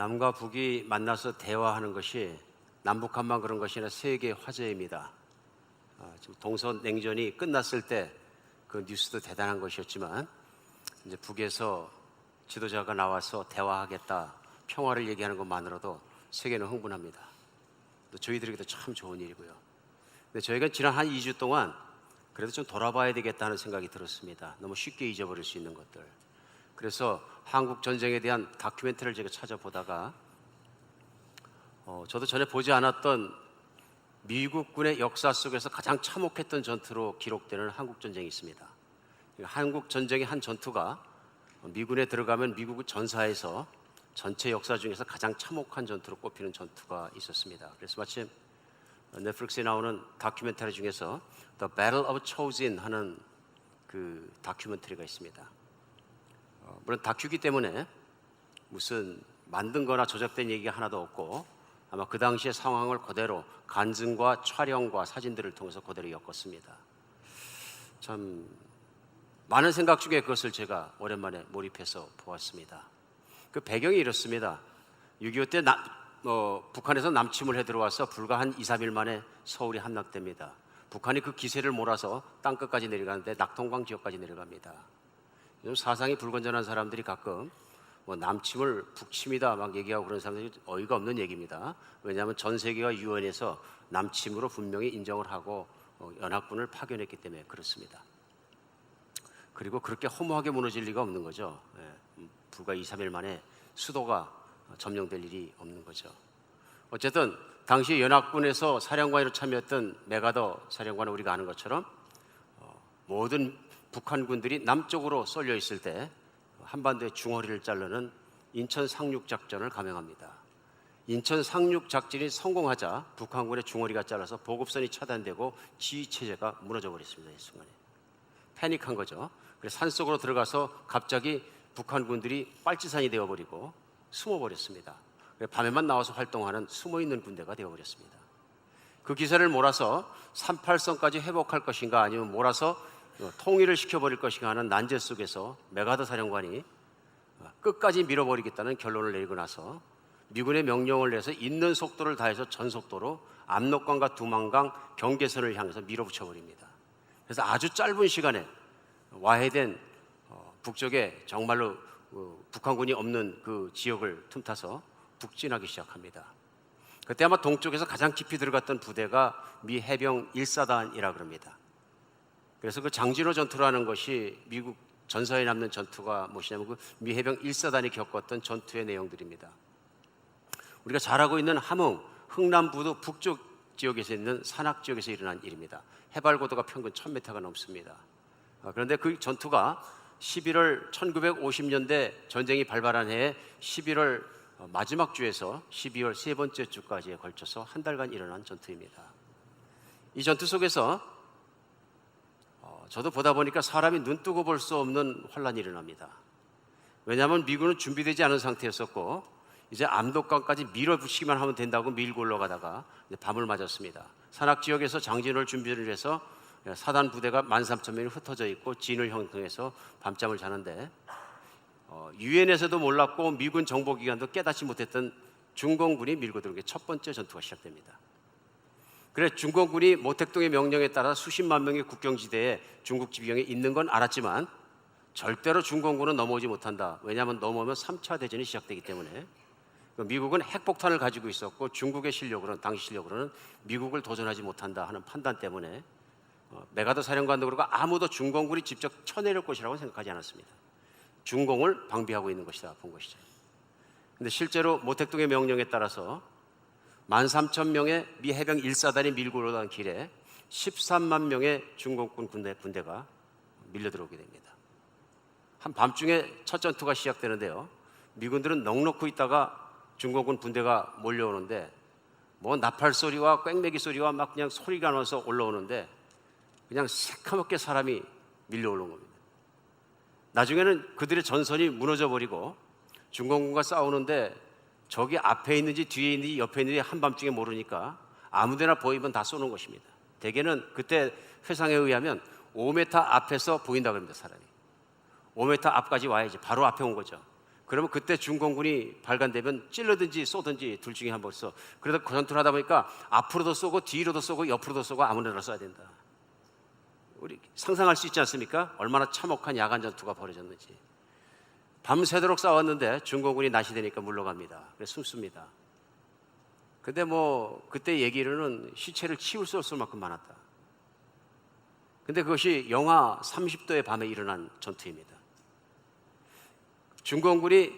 남과 북이 만나서 대화하는 것이 남북한만 그런 것이 아니라 세계 화제입니다. 지금 동서 냉전이 끝났을 때 그 뉴스도 대단한 것이었지만 이제 북에서 지도자가 나와서 대화하겠다, 평화를 얘기하는 것만으로도 세계는 흥분합니다. 또 저희들에게도 참 좋은 일이고요. 근데 저희가 지난 한 2주 동안 그래도 좀 돌아봐야 되겠다는 생각이 들었습니다. 너무 쉽게 잊어버릴 수 있는 것들. 그래서 한국 전쟁에 대한 다큐멘터리를 제가 찾아보다가 저도 전에 보지 않았던 미국군의 역사 속에서 가장 참혹했던 전투로 기록되는 한국 전쟁이 있습니다. 한국 전쟁의 한 전투가 미군에 들어가면 미국 전사에서 전체 역사 중에서 가장 참혹한 전투로 꼽히는 전투가 있었습니다. 그래서 마침 넷플릭스에 나오는 다큐멘터리 중에서 The Battle of Chosin 하는 그 다큐멘터리가 있습니다. 물론 다큐기 때문에 무슨 만든 거나 조작된 얘기가 하나도 없고 아마 그 당시의 상황을 그대로 간증과 촬영과 사진들을 통해서 그대로 엮었습니다. 참 많은 생각 중에 그것을 제가 오랜만에 몰입해서 보았습니다. 그 배경이 이렇습니다. 6.25 때 북한에서 남침을 해 들어와서 불과 한 2, 3일 만에 서울이 함락됩니다. 북한이 그 기세를 몰아서 땅끝까지 내려가는데 낙동강 지역까지 내려갑니다. 요즘 사상이 불건전한 사람들이 가끔 남침을 북침이다 막 얘기하고 그런 사람들이 어이가 없는 얘기입니다. 왜냐하면 전 세계가 유엔에서 남침으로 분명히 인정을 하고 연합군을 파견했기 때문에 그렇습니다. 그리고 그렇게 허무하게 무너질 리가 없는 거죠. 불과 2, 3일 만에 수도가 점령될 일이 없는 거죠. 어쨌든 당시 연합군에서 사령관으로 참여했던 메가더 사령관은 우리가 아는 것처럼 모든 북한군들이 남쪽으로 쏠려 있을 때 한반도의 중허리를 자르는 인천 상륙 작전을 감행합니다. 인천 상륙 작전이 성공하자 북한군의 중허리가 잘라서 보급선이 차단되고 지휘 체제가 무너져 버렸습니다. 이 순간에 패닉한 거죠. 그래서 산속으로 들어가서 갑자기 북한군들이 빨치산이 되어버리고 숨어버렸습니다. 밤에만 나와서 활동하는 숨어있는 군대가 되어버렸습니다. 그 기세를 몰아서 38선까지 회복할 것인가 아니면 몰아서 통일을 시켜버릴 것인가 하는 난제 속에서 메가더 사령관이 끝까지 밀어버리겠다는 결론을 내리고 나서 미군의 명령을 내서 있는 속도를 다해서 전속도로 압록강과 두만강 경계선을 향해서 밀어붙여버립니다. 그래서 아주 짧은 시간에 와해된 북쪽에 정말로 북한군이 없는 그 지역을 틈타서 북진하기 시작합니다. 그때 아마 동쪽에서 가장 깊이 들어갔던 부대가 미 해병 1사단이라 그럽니다. 그래서 그 장진호 전투라는 것이 미국 전사에 남는 전투가 무엇이냐면 그 미 해병 1사단이 겪었던 전투의 내용들입니다. 우리가 잘 알고 있는 함흥, 흥남부도 북쪽 지역에서 있는 산악 지역에서 일어난 일입니다. 해발 고도가 평균 1000m가 넘습니다. 그런데 그 전투가 11월 1950년대 전쟁이 발발한 해에 11월 마지막 주에서 12월 세 번째 주까지에 걸쳐서 한 달간 일어난 전투입니다. 이 전투 속에서 저도 보다 보니까 사람이 눈 뜨고 볼 수 없는 환란이 일어납니다. 왜냐하면 미군은 준비되지 않은 상태였었고 이제 압록강까지 밀어붙이기만 하면 된다고 밀고 올라가다가 밤을 맞았습니다. 산악 지역에서 장진호를 준비를 해서 사단 부대가 13,000명이 흩어져 있고 진을 형성해서 밤잠을 자는데 유엔에서도 몰랐고 미군 정보기관도 깨닫지 못했던 중공군이 밀고 들어온 게 첫 번째 전투가 시작됩니다. 그래 중공군이 모택동의 명령에 따라 수십만 명의 국경지대에 중국 지병에 있는 건 알았지만 절대로 중공군은 넘어오지 못한다. 왜냐하면 넘어오면 3차 대전이 시작되기 때문에 미국은 핵폭탄을 가지고 있었고 중국의 실력으로는 당시 실력으로는 미국을 도전하지 못한다 하는 판단 때문에 메가더 사령관도 그러고 아무도 중공군이 직접 쳐내릴 것이라고 생각하지 않았습니다. 중공을 방비하고 있는 것이다 본 것이죠. 그런데 실제로 모택동의 명령에 따라서 13,000명의 미 해병 1사단이 밀고 올라간 길에 13만 명의 중공군 군대가 밀려 들어오게 됩니다. 한밤중에 첫 전투가 시작되는데요. 미군들은 넋놓고 있다가 중공군 군대가 몰려오는데 뭐 나팔 소리와 꽹매기 소리와 막 그냥 소리가 나면서 올라오는데 그냥 새카맣게 사람이 밀려 올라온 겁니다. 나중에는 그들의 전선이 무너져 버리고 중공군과 싸우는데 저기 앞에 있는지 뒤에 있는지 옆에 있는지 한밤중에 모르니까 아무데나 보이면 다 쏘는 것입니다. 대개는 그때 회상에 의하면 5m 앞에서 보인다고 합니다. 사람이 5m 앞까지 와야지 바로 앞에 온 거죠. 그러면 그때 중공군이 발간되면 찔러든지 쏘든지 둘 중에 한 번 써. 그래서 전투를 하다 보니까 앞으로도 쏘고 뒤로도 쏘고 옆으로도 쏘고 아무데나 쏴야 된다. 우리 상상할 수 있지 않습니까? 얼마나 참혹한 야간 전투가 벌어졌는지. 밤새도록 싸웠는데 중공군이 낮이 되니까 물러갑니다. 그래서 숨습니다. 근데 뭐 그때 얘기로는 시체를 치울 수 없을 만큼 많았다. 근데 그것이 영하 30도의 밤에 일어난 전투입니다. 중공군이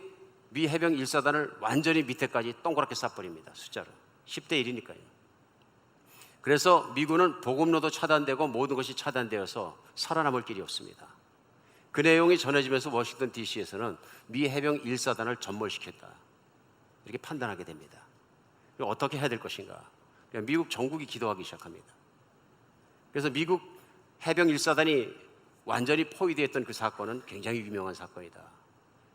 미 해병 1사단을 완전히 밑에까지 동그랗게 쏴버립니다. 숫자로 10대 1이니까요. 그래서 미군은 보급로도 차단되고 모든 것이 차단되어서 살아남을 길이 없습니다. 그 내용이 전해지면서 워싱턴 DC에서는 미 해병 1사단을 전몰시켰다, 이렇게 판단하게 됩니다. 어떻게 해야 될 것인가? 미국 정국이 기도하기 시작합니다. 그래서 미국 해병 1사단이 완전히 포위되었던 그 사건은 굉장히 유명한 사건이다.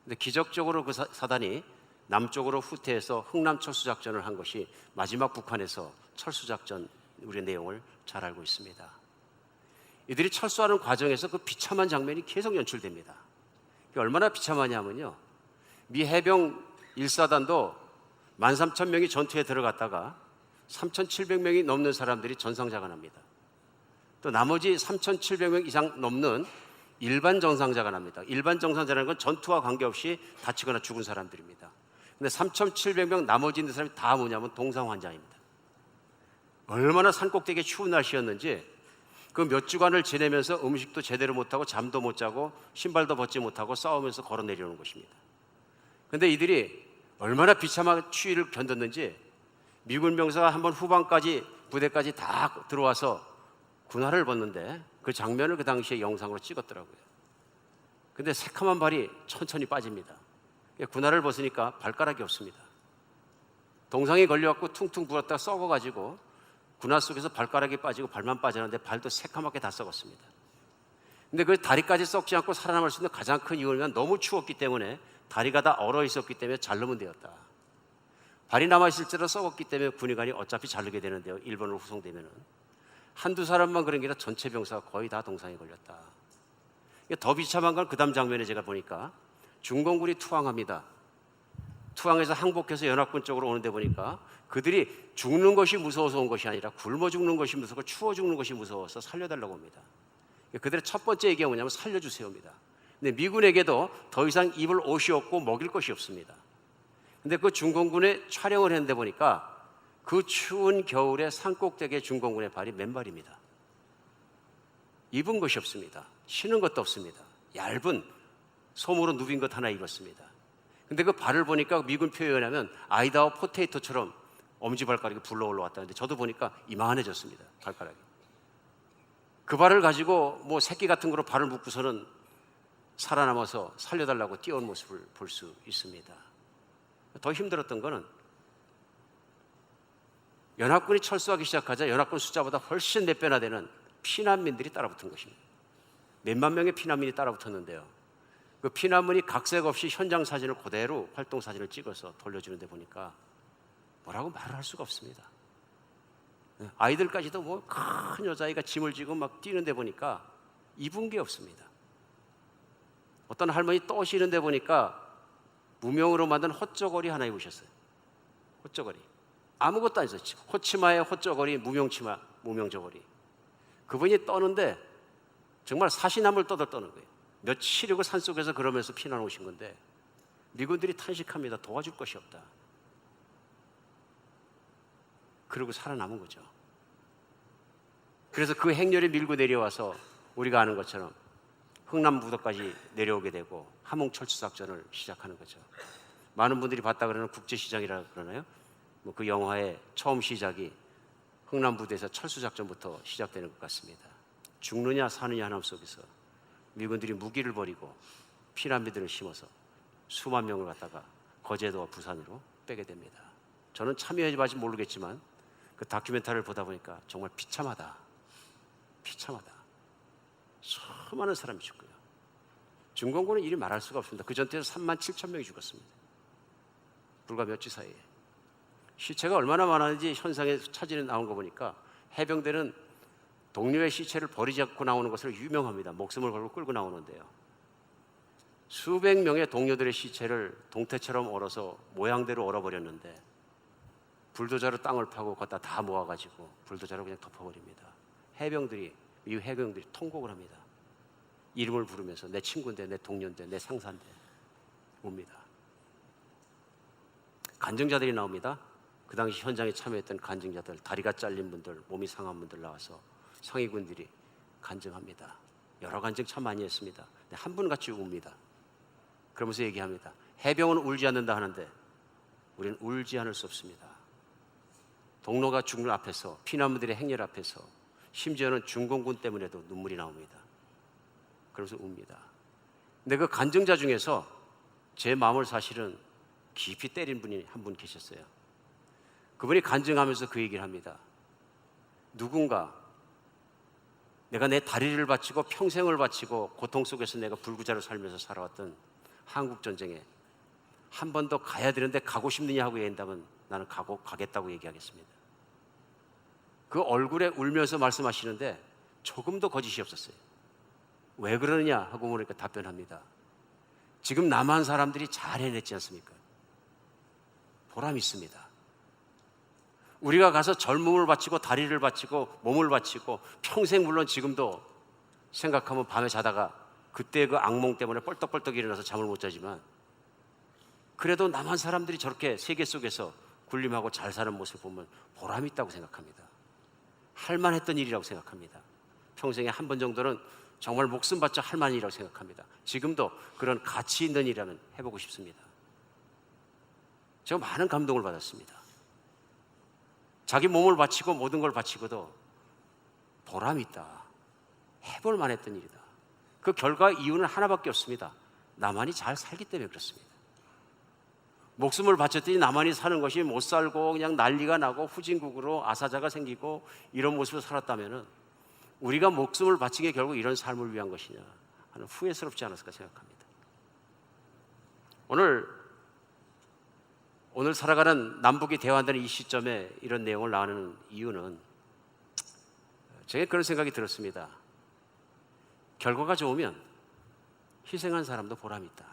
근데 기적적으로 그 사단이 남쪽으로 후퇴해서 흥남 철수작전을 한 것이 마지막 북한에서 철수작전, 우리의 내용을 잘 알고 있습니다. 이들이 철수하는 과정에서 그 비참한 장면이 계속 연출됩니다. 얼마나 비참하냐면요, 미 해병 1사단도 13,000명이 전투에 들어갔다가 3,700명이 넘는 사람들이 전상자가 납니다. 또 나머지 3,700명 이상 넘는 일반 정상자가 납니다. 일반 정상자라는 건 전투와 관계없이 다치거나 죽은 사람들입니다. 근데 3,700명 나머지 있는 사람이 다 뭐냐면 동상 환자입니다. 얼마나 산꼭대기에 추운 날씨였는지 그 몇 주간을 지내면서 음식도 제대로 못하고 잠도 못 자고 신발도 벗지 못하고 싸우면서 걸어 내려오는 것입니다. 근데 이들이 얼마나 비참한 추위를 견뎠는지 미군 병사가 한번 후방까지 부대까지 다 들어와서 군화를 벗는데 그 장면을 그 당시에 영상으로 찍었더라고요. 근데 새카만 발이 천천히 빠집니다. 군화를 벗으니까 발가락이 없습니다. 동상에 걸려갖고 퉁퉁 부었다가 썩어가지고 군화 속에서 발가락이 빠지고 발만 빠졌는데 발도 새카맣게 다 썩었습니다. 근데 그 다리까지 썩지 않고 살아남을 수 있는 가장 큰 이유는 너무 추웠기 때문에 다리가 다 얼어 있었기 때문에 자르면 되었다. 발이 남아있을 때로 썩었기 때문에 군의관이 어차피 자르게 되는데요, 일본으로 후송되면은 한두 사람만 그런 게 아니라 전체 병사가 거의 다 동상에 걸렸다. 더 비참한 건 그 다음 장면에 제가 보니까 중공군이 투항합니다. 투항해서 항복해서 연합군 쪽으로 오는데 보니까 그들이 죽는 것이 무서워서 온 것이 아니라 굶어 죽는 것이 무서워 추워 죽는 것이 무서워서 살려달라고 합니다. 그들의 첫 번째 얘기가 뭐냐면 살려주세요입니다. 근데 미군에게도 더 이상 입을 옷이 없고 먹일 것이 없습니다. 근데 그 중공군에 촬영을 했는데 보니까 그 추운 겨울에 산꼭대기에 중공군의 발이 맨발입니다. 입은 것이 없습니다. 신은 것도 없습니다. 얇은 솜으로 누빈 것 하나 입었습니다. 근데 그 발을 보니까 미군 표현에 하면 아이다호 포테이토처럼 엄지발가락이 불러 올라왔다는데 저도 보니까 이만해졌습니다. 발가락이. 그 발을 가지고 뭐 새끼 같은 거로 발을 묶고서는 살아남아서 살려달라고 뛰어온 모습을 볼 수 있습니다. 더 힘들었던 거는 연합군이 철수하기 시작하자 연합군 숫자보다 훨씬 몇 배나 되는 피난민들이 따라붙은 것입니다. 몇만 명의 피난민이 따라붙었는데요, 그 피난민이 각색 없이 현장 사진을 그대로 활동 사진을 찍어서 돌려주는데 보니까 뭐라고 말을 할 수가 없습니다. 아이들까지도 뭐 큰 여자아이가 짐을 지고 막 뛰는데 보니까 입은 게 없습니다. 어떤 할머니 떠시는데 보니까 무명으로 만든 헛저고리 하나 입으셨어요. 헛저고리. 아무것도 안 있었죠. 헛치마에 헛저고리, 무명치마, 무명저고리. 그분이 떠는데 정말 사시나무를 떠는 거예요. 며칠이고 산속에서 그러면서 피난 오신 건데 미군들이 탄식합니다. 도와줄 것이 없다. 그러고 살아남은 거죠. 그래서 그 행렬이 밀고 내려와서 우리가 아는 것처럼 흥남부도까지 내려오게 되고 함흥철수작전을 시작하는 거죠. 많은 분들이 봤다 그러는 국제시장이라고 그러나요? 뭐 그 영화의 처음 시작이 흥남부도에서 철수작전부터 시작되는 것 같습니다. 죽느냐 사느냐 하나 속에서 미군들이 무기를 버리고 피난민들을 심어서 수만 명을 갖다가 거제도와 부산으로 빼게 됩니다. 저는 참여해봐지 모르겠지만 그 다큐멘터리를 보다 보니까 정말 비참하다. 비참하다. 수많은 사람이 죽고요. 중공군은 이리 말할 수가 없습니다. 그 전투에서 37,000명이 죽었습니다. 불과 몇 주 사이에. 시체가 얼마나 많았는지 현상에 사진에 나온 거 보니까 해병대는 동료의 시체를 버리지 않고 나오는 것으로 유명합니다. 목숨을 걸고 끌고 나오는데요. 수백 명의 동료들의 시체를 동태처럼 얼어서 모양대로 얼어버렸는데 불도저로 땅을 파고 걷다 다 모아가지고 불도저로 그냥 덮어버립니다. 해병들이, 이 해병들이 통곡을 합니다. 이름을 부르면서 내 친구인데, 내 동료인데, 내 상사인데 옵니다. 간증자들이 나옵니다. 그 당시 현장에 참여했던 간증자들, 다리가 잘린 분들, 몸이 상한 분들 나와서 상위군들이 간증합니다. 여러 간증 참 많이 했습니다. 한 분 같이 웁니다. 그러면서 얘기합니다. 해병은 울지 않는다 하는데 우리는 울지 않을 수 없습니다. 동로가 죽는 앞에서, 피난민들의 행렬 앞에서, 심지어는 중공군 때문에도 눈물이 나옵니다. 그러면서 웁니다. 근데 그 간증자 중에서 제 마음을 사실은 깊이 때린 분이 한 분 계셨어요. 그분이 간증하면서 그 얘기를 합니다. 누군가 내가 내 다리를 바치고 평생을 바치고 고통 속에서 내가 불구자로 살면서 살아왔던 한국전쟁에 한 번 더 가야 되는데 가고 싶느냐 하고 얘기한다면 나는 가겠다고 얘기하겠습니다. 그 얼굴에 울면서 말씀하시는데 조금도 거짓이 없었어요. 왜 그러느냐 하고 물으니까 답변합니다. 지금 남한 사람들이 잘 해냈지 않습니까? 보람 있습니다. 우리가 가서 젊음을 바치고 다리를 바치고 몸을 바치고 평생, 물론 지금도 생각하면 밤에 자다가 그때 그 악몽 때문에 뻘떡뻘떡 일어나서 잠을 못 자지만 그래도 남한 사람들이 저렇게 세계 속에서 군림하고 잘 사는 모습을 보면 보람이 있다고 생각합니다. 할만했던 일이라고 생각합니다. 평생에 한 번 정도는 정말 목숨 바쳐 할 만한 일이라고 생각합니다. 지금도 그런 가치 있는 일이라면 해보고 싶습니다. 제가 많은 감동을 받았습니다. 자기 몸을 바치고 모든 걸 바치고도 보람이 있다. 해볼 만했던 일이다. 그 결과 이유는 하나밖에 없습니다. 나만이 잘 살기 때문에 그렇습니다. 목숨을 바쳤더니 나만이 사는 것이 못 살고 그냥 난리가 나고 후진국으로 아사자가 생기고 이런 모습으로 살았다면 우리가 목숨을 바친 게 결국 이런 삶을 위한 것이냐 하는 후회스럽지 않았을까 생각합니다. 오늘 살아가는 남북이 대화한다는 이 시점에 이런 내용을 나누는 이유는 제가 그런 생각이 들었습니다. 결과가 좋으면 희생한 사람도 보람이 있다.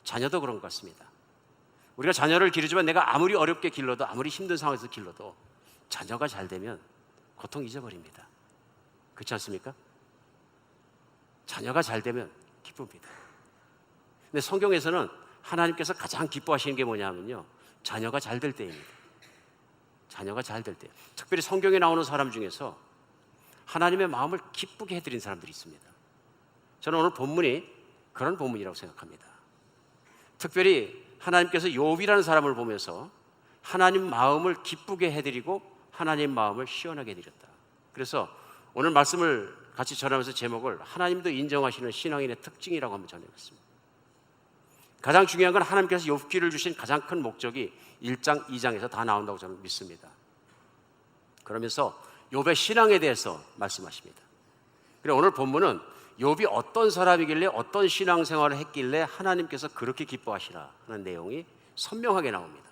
자녀도 그런 것 같습니다. 우리가 자녀를 기르지만 내가 아무리 어렵게 길러도, 아무리 힘든 상황에서 길러도 자녀가 잘 되면 고통 잊어버립니다. 그렇지 않습니까? 자녀가 잘 되면 기쁩니다. 근데 성경에서는 하나님께서 가장 기뻐하시는 게 뭐냐면요, 자녀가 잘 될 때입니다. 자녀가 잘 될 때. 특별히 성경에 나오는 사람 중에서 하나님의 마음을 기쁘게 해드린 사람들이 있습니다. 저는 오늘 본문이 그런 본문이라고 생각합니다. 특별히 하나님께서 욥이라는 사람을 보면서 하나님 마음을 기쁘게 해드리고 하나님 마음을 시원하게 해드렸다. 그래서 오늘 말씀을 같이 전하면서 제목을 하나님도 인정하시는 신앙인의 특징이라고 한번 전해봤습니다. 가장 중요한 건 하나님께서 욥기를 주신 가장 큰 목적이 1장, 2장에서 다 나온다고 저는 믿습니다. 그러면서 욥의 신앙에 대해서 말씀하십니다. 그리고 오늘 본문은 욥이 어떤 사람이길래 어떤 신앙생활을 했길래 하나님께서 그렇게 기뻐하시나 하는 내용이 선명하게 나옵니다.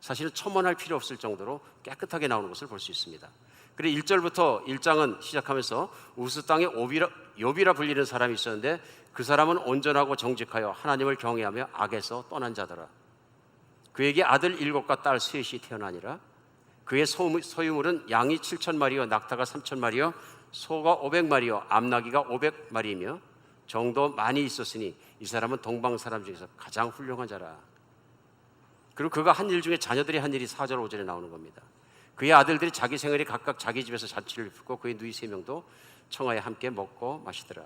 사실은 첨언할 필요 없을 정도로 깨끗하게 나오는 것을 볼 수 있습니다. 그리고 1절부터 1장은 시작하면서 우스 땅에 욥이라 불리는 사람이 있었는데 그 사람은 온전하고 정직하여 하나님을 경외하며 악에서 떠난 자더라. 그에게 아들 7과 딸 3이 태어나니라. 그의 소유물은 양이 7,000마리요 낙타가 3,000마리요 소가 500마리요 암나귀가 500마리이며 정도 많이 있었으니 이 사람은 동방 사람 중에서 가장 훌륭한 자라. 그리고 그가 한 일 중에 자녀들이 한 일이 4절 5절에 나오는 겁니다. 그의 아들들이 자기 생활이 각각 자기 집에서 잔치를 베풀고 그의 누이 3명도 청하에 함께 먹고 마시더라.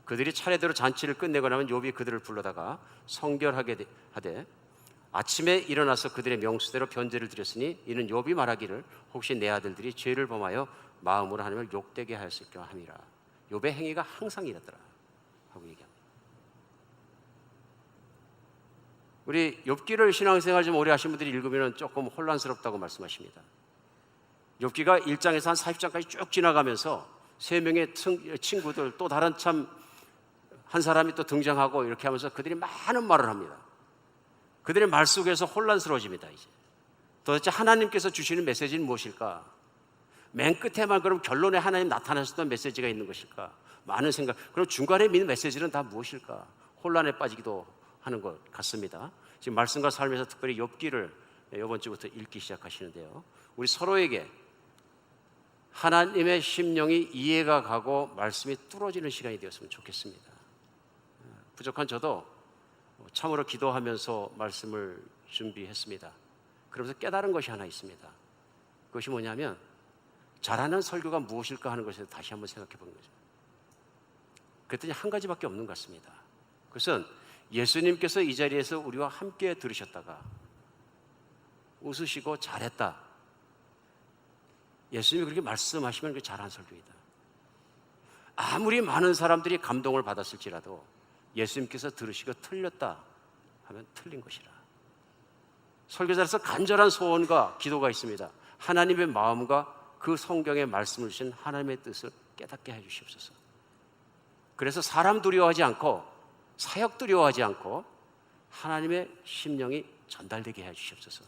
그들이 차례대로 잔치를 끝내고 나면 욥이 그들을 불러다가 성결하게 하되 아침에 일어나서 그들의 명수대로 변제를 드렸으니 이는 욥이 말하기를 혹시 내 아들들이 죄를 범하여 마음으로 하나님을 욕되게 하였을까 함이라. 욥의 행위가 항상 이랬더라 하고 얘기합니다. 우리 욥기를 신앙생활 좀 오래 하신 분들이 읽으면 조금 혼란스럽다고 말씀하십니다. 욥기가 1장에서 한 40장까지 쭉 지나가면서 3명의 친구들 또 다른 참 한 사람이 또 등장하고 이렇게 하면서 그들이 많은 말을 합니다. 그들의 말 속에서 혼란스러워집니다. 이제 도대체 하나님께서 주시는 메시지는 무엇일까? 맨 끝에만 그럼 결론에 하나님 나타나셨던 메시지가 있는 것일까? 많은 생각. 그럼 중간에 있는 메시지는 다 무엇일까? 혼란에 빠지기도 하는 것 같습니다. 지금 말씀과 삶에서 특별히 욥기를 이번 주부터 읽기 시작하시는데요. 우리 서로에게 하나님의 심령이 이해가 가고 말씀이 뚫어지는 시간이 되었으면 좋겠습니다. 부족한 저도 참으로 기도하면서 말씀을 준비했습니다. 그러면서 깨달은 것이 하나 있습니다. 그것이 뭐냐면 잘하는 설교가 무엇일까 하는 것에 다시 한번 생각해 본 거죠. 그랬더니 한 가지밖에 없는 것 같습니다. 그것은 예수님께서 이 자리에서 우리와 함께 들으셨다가 웃으시고 잘했다, 예수님이 그렇게 말씀하시면 그게 잘한 설교이다. 아무리 많은 사람들이 감동을 받았을지라도 예수님께서 들으시고 틀렸다 하면 틀린 것이라. 설교자로서 간절한 소원과 기도가 있습니다. 하나님의 마음과 그 성경의 말씀을 주신 하나님의 뜻을 깨닫게 해주시옵소서. 그래서 사람 두려워하지 않고 사역 두려워하지 않고 하나님의 심령이 전달되게 해주시옵소서.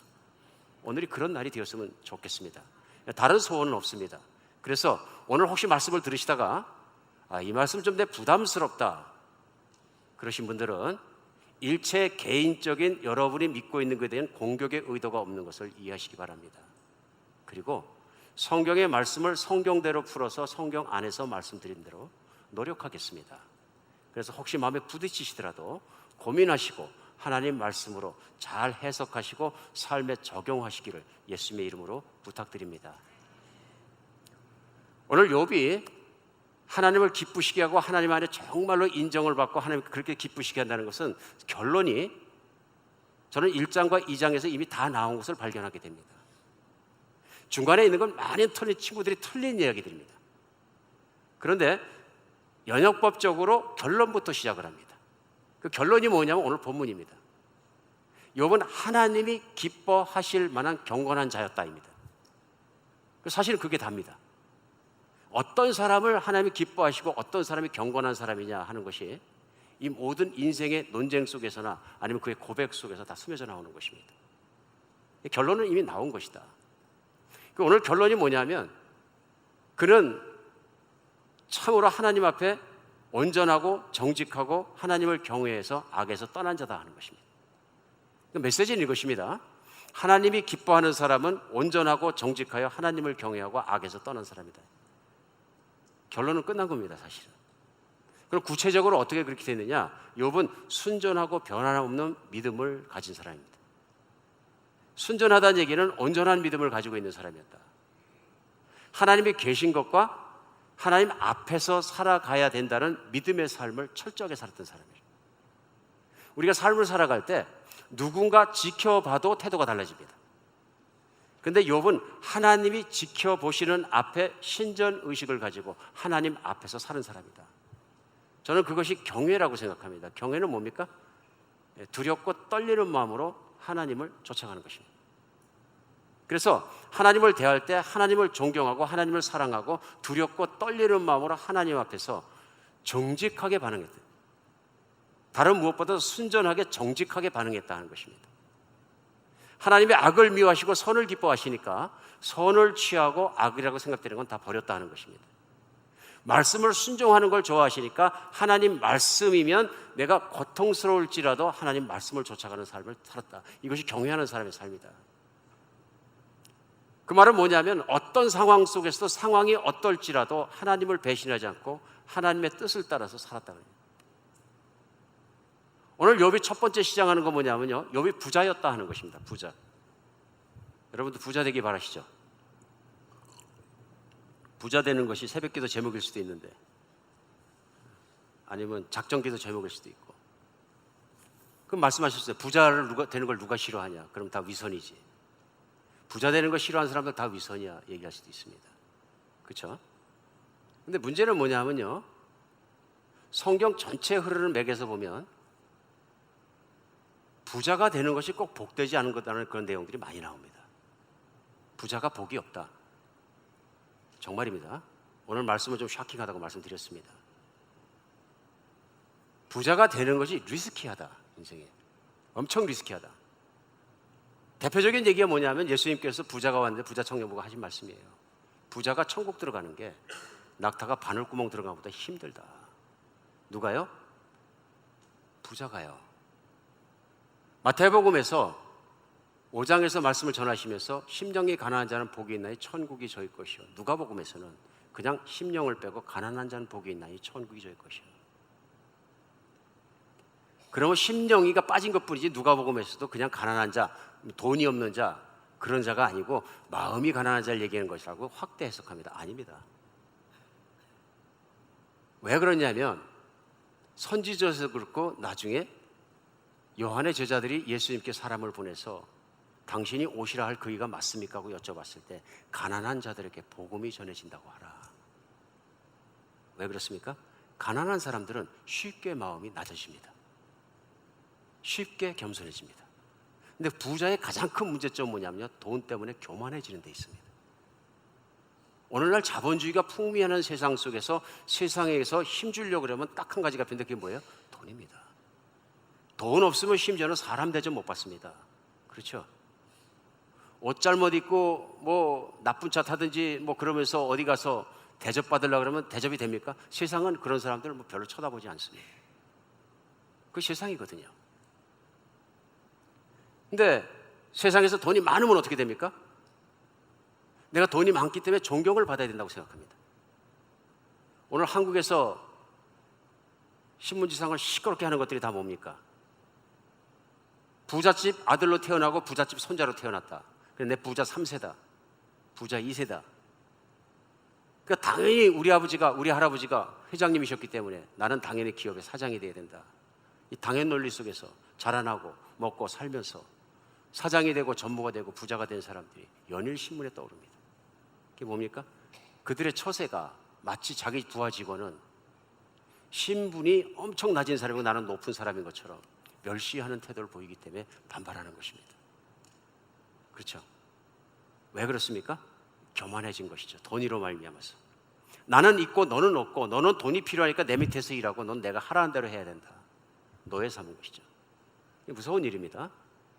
오늘이 그런 날이 되었으면 좋겠습니다. 다른 소원은 없습니다. 그래서 오늘 혹시 말씀을 들으시다가 이 말씀 좀 내 부담스럽다 그러신 분들은 일체 개인적인 여러분이 믿고 있는 것에 대한 공격의 의도가 없는 것을 이해하시기 바랍니다. 그리고 성경의 말씀을 성경대로 풀어서 성경 안에서 말씀드린 대로 노력하겠습니다. 그래서 혹시 마음에 부딪히시더라도 고민하시고 하나님 말씀으로 잘 해석하시고 삶에 적용하시기를 예수님의 이름으로 부탁드립니다. 오늘 욥이 하나님을 기쁘시게 하고 하나님 안에 정말로 인정을 받고 하나님 그렇게 기쁘시게 한다는 것은 결론이 저는 1장과 2장에서 이미 다 나온 것을 발견하게 됩니다. 중간에 있는 건 많은 틀린 친구들이 틀린 이야기들입니다. 그런데 연역법적으로 결론부터 시작을 합니다. 그 결론이 뭐냐면 오늘 본문입니다. 욥은 하나님이 기뻐하실 만한 경건한 자였다입니다. 사실은 그게 답니다. 어떤 사람을 하나님이 기뻐하시고 어떤 사람이 경건한 사람이냐 하는 것이 이 모든 인생의 논쟁 속에서나 아니면 그의 고백 속에서 다 스며져 나오는 것입니다. 결론은 이미 나온 것이다. 오늘 결론이 뭐냐면 그는 참으로 하나님 앞에 온전하고 정직하고 하나님을 경외해서 악에서 떠난 자다 하는 것입니다. 메시지는 이것입니다. 하나님이 기뻐하는 사람은 온전하고 정직하여 하나님을 경외하고 악에서 떠난 사람이다. 결론은 끝난 겁니다, 사실은. 그럼 구체적으로 어떻게 그렇게 되느냐? 욥은 순전하고 변함없는 믿음을 가진 사람입니다. 순전하다는 얘기는 온전한 믿음을 가지고 있는 사람이었다. 하나님이 계신 것과 하나님 앞에서 살아가야 된다는 믿음의 삶을 철저하게 살았던 사람이에요. 우리가 삶을 살아갈 때 누군가 지켜봐도 태도가 달라집니다. 그런데 욥은 하나님이 지켜보시는 앞에 신전의식을 가지고 하나님 앞에서 사는 사람이다. 저는 그것이 경외라고 생각합니다. 경외는 뭡니까? 두렵고 떨리는 마음으로 하나님을 쫓아가는 것입니다. 그래서 하나님을 대할 때 하나님을 존경하고 하나님을 사랑하고 두렵고 떨리는 마음으로 하나님 앞에서 정직하게 반응했다. 다른 무엇보다 순전하게 정직하게 반응했다는 것입니다. 하나님의 악을 미워하시고 선을 기뻐하시니까 선을 취하고 악이라고 생각되는 건 다 버렸다 하는 것입니다. 말씀을 순종하는 걸 좋아하시니까 하나님 말씀이면 내가 고통스러울지라도 하나님 말씀을 쫓아가는 삶을 살았다. 이것이 경외하는 사람의 삶이다. 그 말은 뭐냐면 어떤 상황 속에서도 상황이 어떨지라도 하나님을 배신하지 않고 하나님의 뜻을 따라서 살았다는 거예요. 오늘 욥이 첫 번째 시작하는 건 뭐냐면요, 욥이 부자였다 하는 것입니다. 부자. 여러분도 부자 되기 바라시죠? 부자 되는 것이 새벽기도 제목일 수도 있는데 아니면 작전기도 제목일 수도 있고. 그럼 말씀하셨어요. 부자를 되는 걸 누가 싫어하냐? 그럼 다 위선이지. 부자 되는 거 싫어하는 사람들 다 위선이야 얘기할 수도 있습니다. 그렇죠? 근데 문제는 뭐냐면요, 성경 전체 흐르는 맥에서 보면 부자가 되는 것이 꼭 복되지 않은 것이라는 그런 내용들이 많이 나옵니다. 부자가 복이 없다. 정말입니다. 오늘 말씀을 좀 샤킹하다고 말씀드렸습니다. 부자가 되는 것이 리스키하다. 인생에 엄청 리스키하다. 대표적인 얘기가 뭐냐면 예수님께서 부자가 왔는데 부자 청년부가 하신 말씀이에요. 부자가 천국 들어가는 게 낙타가 바늘구멍 들어가는 것보다 힘들다. 누가요? 부자가요. 마태복음에서 5장에서 말씀을 전하시면서 심령이 가난한 자는 복이 있나니 천국이 저희 것이요. 누가복음에서는 그냥 심령을 빼고 가난한 자는 복이 있나니 천국이 저희 것이요. 그러면 심령이가 빠진 것뿐이지 누가복음에서도 그냥 가난한 자, 돈이 없는 자, 그런 자가 아니고 마음이 가난한 자를 얘기하는 것이라고 확대 해석합니다. 아닙니다. 왜 그러냐면 선지자에서 그렇고 나중에 요한의 제자들이 예수님께 사람을 보내서 당신이 오시라 할 그이가 맞습니까? 하고 여쭤봤을 때 가난한 자들에게 복음이 전해진다고 하라. 왜 그렇습니까? 가난한 사람들은 쉽게 마음이 낮아집니다. 쉽게 겸손해집니다. 근데 부자의 가장 큰 문제점은 뭐냐면요, 돈 때문에 교만해지는 데 있습니다. 오늘날 자본주의가 풍미하는 세상 속에서 세상에서 힘주려고 그러면 딱 한 가지가 필요한데 그게 뭐예요? 돈입니다. 돈 없으면 심지어는 사람 대접 못 받습니다. 그렇죠? 옷 잘못 입고 뭐 나쁜 차 타든지 뭐 그러면서 어디 가서 대접 받으려고 그러면 대접이 됩니까? 세상은 그런 사람들을 뭐 별로 쳐다보지 않습니다. 그 세상이거든요. 근데 세상에서 돈이 많으면 어떻게 됩니까? 내가 돈이 많기 때문에 존경을 받아야 된다고 생각합니다. 오늘 한국에서 신문지상을 시끄럽게 하는 것들이 다 뭡니까? 부잣집 아들로 태어나고 부잣집 손자로 태어났다. 내 부자 3세다. 부자 2세다. 그러니까 당연히 우리 아버지가, 우리 할아버지가 회장님이셨기 때문에 나는 당연히 기업의 사장이 돼야 된다. 이 당연 논리 속에서 자라나고 먹고 살면서 사장이 되고 전무가 되고 부자가 된 사람들이 연일 신문에 떠오릅니다. 그게 뭡니까? 그들의 처세가 마치 자기 부하 직원은 신분이 엄청 낮은 사람이고 나는 높은 사람인 것처럼 멸시하는 태도를 보이기 때문에 반발하는 것입니다. 그렇죠? 왜 그렇습니까? 교만해진 것이죠. 돈으로 말미암아서 나는 있고 너는 없고 너는 돈이 필요하니까 내 밑에서 일하고 넌 내가 하라는 대로 해야 된다. 노예 삼은 것이죠. 무서운 일입니다.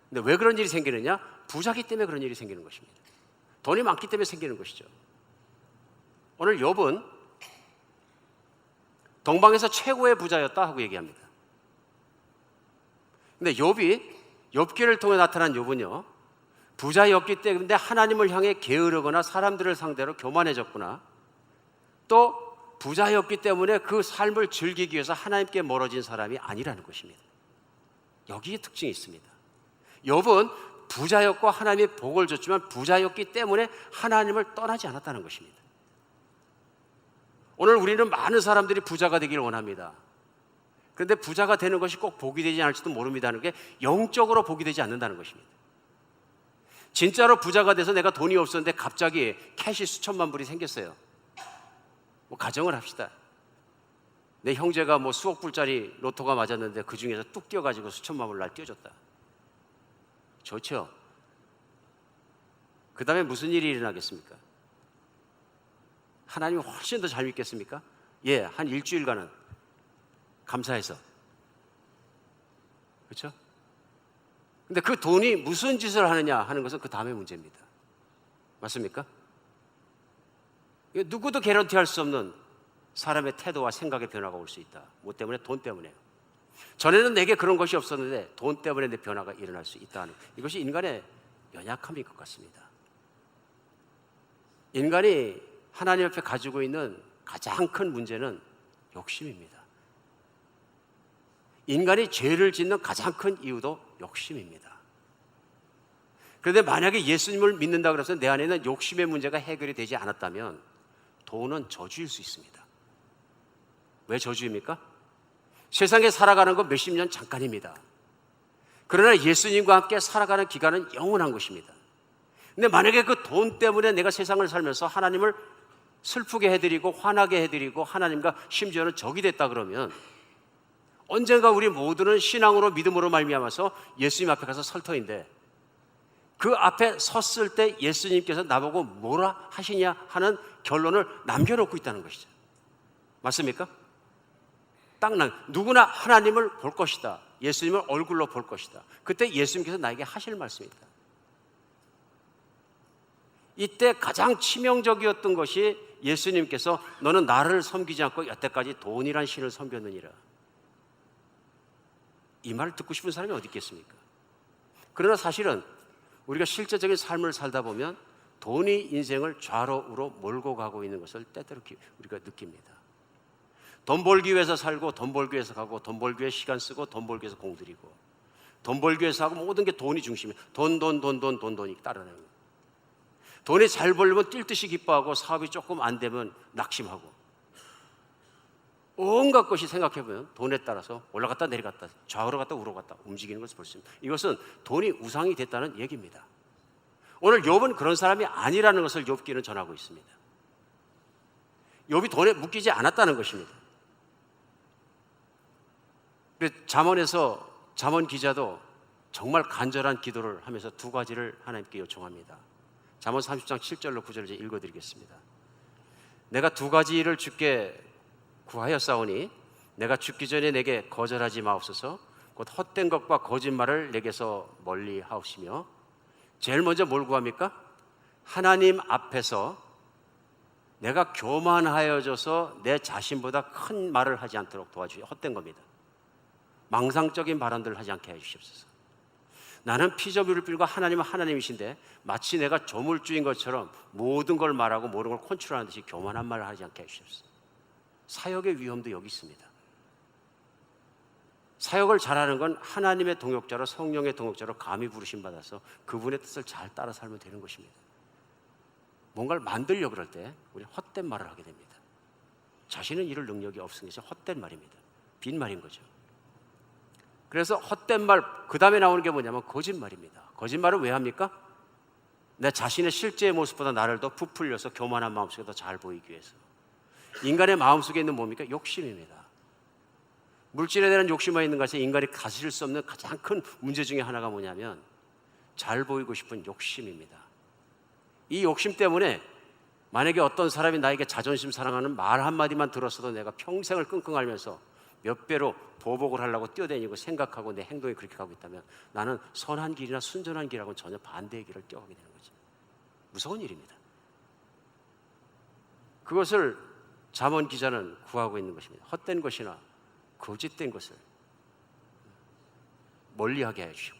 근데 왜 그런 일이 생기느냐? 부자기 때문에 그런 일이 생기는 것입니다. 돈이 많기 때문에 생기는 것이죠. 오늘 욥은 동방에서 최고의 부자였다 하고 얘기합니다. 근데 욥기를 통해 나타난 욥은요, 부자였기 때문에 하나님을 향해 게으르거나 사람들을 상대로 교만해졌구나, 또 부자였기 때문에 그 삶을 즐기기 위해서 하나님께 멀어진 사람이 아니라는 것입니다. 여기에 특징이 있습니다. 욥은 부자였고 하나님의 복을 줬지만 부자였기 때문에 하나님을 떠나지 않았다는 것입니다. 오늘 우리는 많은 사람들이 부자가 되기를 원합니다. 그런데 부자가 되는 것이 꼭 복이 되지 않을지도 모릅니다는 게 영적으로 복이 되지 않는다는 것입니다. 진짜로 부자가 돼서 내가 돈이 없었는데 갑자기 캐시 수천만 불이 생겼어요. 뭐 가정을 합시다. 내 형제가 뭐 수억 불짜리 로또가 맞았는데 그 중에서 뚝 뛰어가지고 수천만 불 날 띄워줬다. 좋죠. 그 다음에 무슨 일이 일어나겠습니까? 하나님을 훨씬 더 잘 믿겠습니까? 예, 한 일주일간은 감사해서. 그렇죠? 근데 그 돈이 무슨 짓을 하느냐 하는 것은 그 다음의 문제입니다. 맞습니까? 누구도 개런티할 수 없는 사람의 태도와 생각의 변화가 올 수 있다. 뭐 때문에? 돈 때문에요. 전에는 내게 그런 것이 없었는데 돈 때문에 내 변화가 일어날 수 있다는, 이것이 인간의 연약함인 것 같습니다. 인간이 하나님 앞에 가지고 있는 가장 큰 문제는 욕심입니다. 인간이 죄를 짓는 가장 큰 이유도 욕심입니다. 그런데 만약에 예수님을 믿는다 그래서 내 안에 있는 욕심의 문제가 해결이 되지 않았다면 돈은 저주일 수 있습니다. 왜 저주입니까? 세상에 살아가는 건 몇십 년 잠깐입니다. 그러나 예수님과 함께 살아가는 기간은 영원한 것입니다. 근데 만약에 그 돈 때문에 내가 세상을 살면서 하나님을 슬프게 해드리고 화나게 해드리고 하나님과 심지어는 적이 됐다 그러면 언젠가 우리 모두는 신앙으로 믿음으로 말미암아서 예수님 앞에 가서 설 터인데 그 앞에 섰을 때 예수님께서 나보고 뭐라 하시냐 하는 결론을 남겨놓고 있다는 것이죠. 맞습니까? 누구나 하나님을 볼 것이다. 예수님을 얼굴로 볼 것이다. 그때 예수님께서 나에게 하실 말씀입니다. 이때 가장 치명적이었던 것이 예수님께서 너는 나를 섬기지 않고 여태까지 돈이란 신을 섬겼느니라. 이 말을 듣고 싶은 사람이 어디 있겠습니까? 그러나 사실은 우리가 실제적인 삶을 살다 보면 돈이 인생을 좌로 우로 몰고 가고 있는 것을 때때로 우리가 느낍니다. 돈 벌기 위해서 살고, 돈 벌기 위해서 가고, 돈 벌기 위해 시간 쓰고, 돈 벌기 위해서 공들이고, 돈 벌기 위해서 하고, 모든 게 돈이 중심이에요. 돈이 따르는 거예요. 돈이 잘 벌려면 뛸 듯이 기뻐하고, 사업이 조금 안 되면 낙심하고, 온갖 것이 생각해보면 돈에 따라서 올라갔다 내려갔다, 좌우로 갔다 우로 갔다 움직이는 것을 볼 수 있습니다. 이것은 돈이 우상이 됐다는 얘기입니다. 오늘 욥은 그런 사람이 아니라는 것을 욥기는 전하고 있습니다. 욥이 돈에 묶이지 않았다는 것입니다. 잠언에서 잠언 기자도 정말 간절한 기도를 하면서 두 가지를 하나님께 요청합니다. 잠언 30장 7절로 9절을 이제 읽어드리겠습니다. 내가 두 가지를 주께 구하였사오니 내가 죽기 전에 내게 거절하지 마옵소서. 곧 헛된 것과 거짓말을 내게서 멀리 하옵시며. 제일 먼저 뭘 구합니까? 하나님 앞에서 내가 교만하여져서 내 자신보다 큰 말을 하지 않도록 도와주시오. 헛된 겁니다. 망상적인 발언들을 하지 않게 해주시옵소서. 나는 피조물을 빌고 하나님은 하나님이신데 마치 내가 조물주인 것처럼 모든 걸 말하고 모든 걸 컨트롤하는 듯이 교만한 말을 하지 않게 해주시옵소서. 사역의 위험도 여기 있습니다. 사역을 잘하는 건 하나님의 동역자로, 성령의 동역자로 감히 부르심 받아서 그분의 뜻을 잘 따라 살면 되는 것입니다. 뭔가를 만들려고 그럴 때 우리 헛된 말을 하게 됩니다. 자신은 이룰 능력이 없은 것이 헛된 말입니다. 빈말인 거죠. 그래서 헛된 말, 그 다음에 나오는 게 뭐냐면 거짓말입니다. 거짓말을 왜 합니까? 내 자신의 실제의 모습보다 나를 더 부풀려서 교만한 마음속에 더 잘 보이기 위해서. 인간의 마음속에 있는 뭡니까? 욕심입니다. 물질에 대한 욕심만 있는 것이 인간이 가질 수 없는 가장 큰 문제 중에 하나가 뭐냐면 잘 보이고 싶은 욕심입니다. 이 욕심 때문에 만약에 어떤 사람이 나에게 자존심 사랑하는 말 한마디만 들었어도 내가 평생을 끙끙 앓면서 몇 배로 보복을 하려고 뛰어다니고 생각하고 내 행동이 그렇게 가고 있다면 나는 선한 길이나 순전한 길하고는 전혀 반대의 길을 뛰어가게 되는 거죠. 무서운 일입니다. 그것을 잠언 기자는 구하고 있는 것입니다. 헛된 것이나 거짓된 것을 멀리하게 해주시고,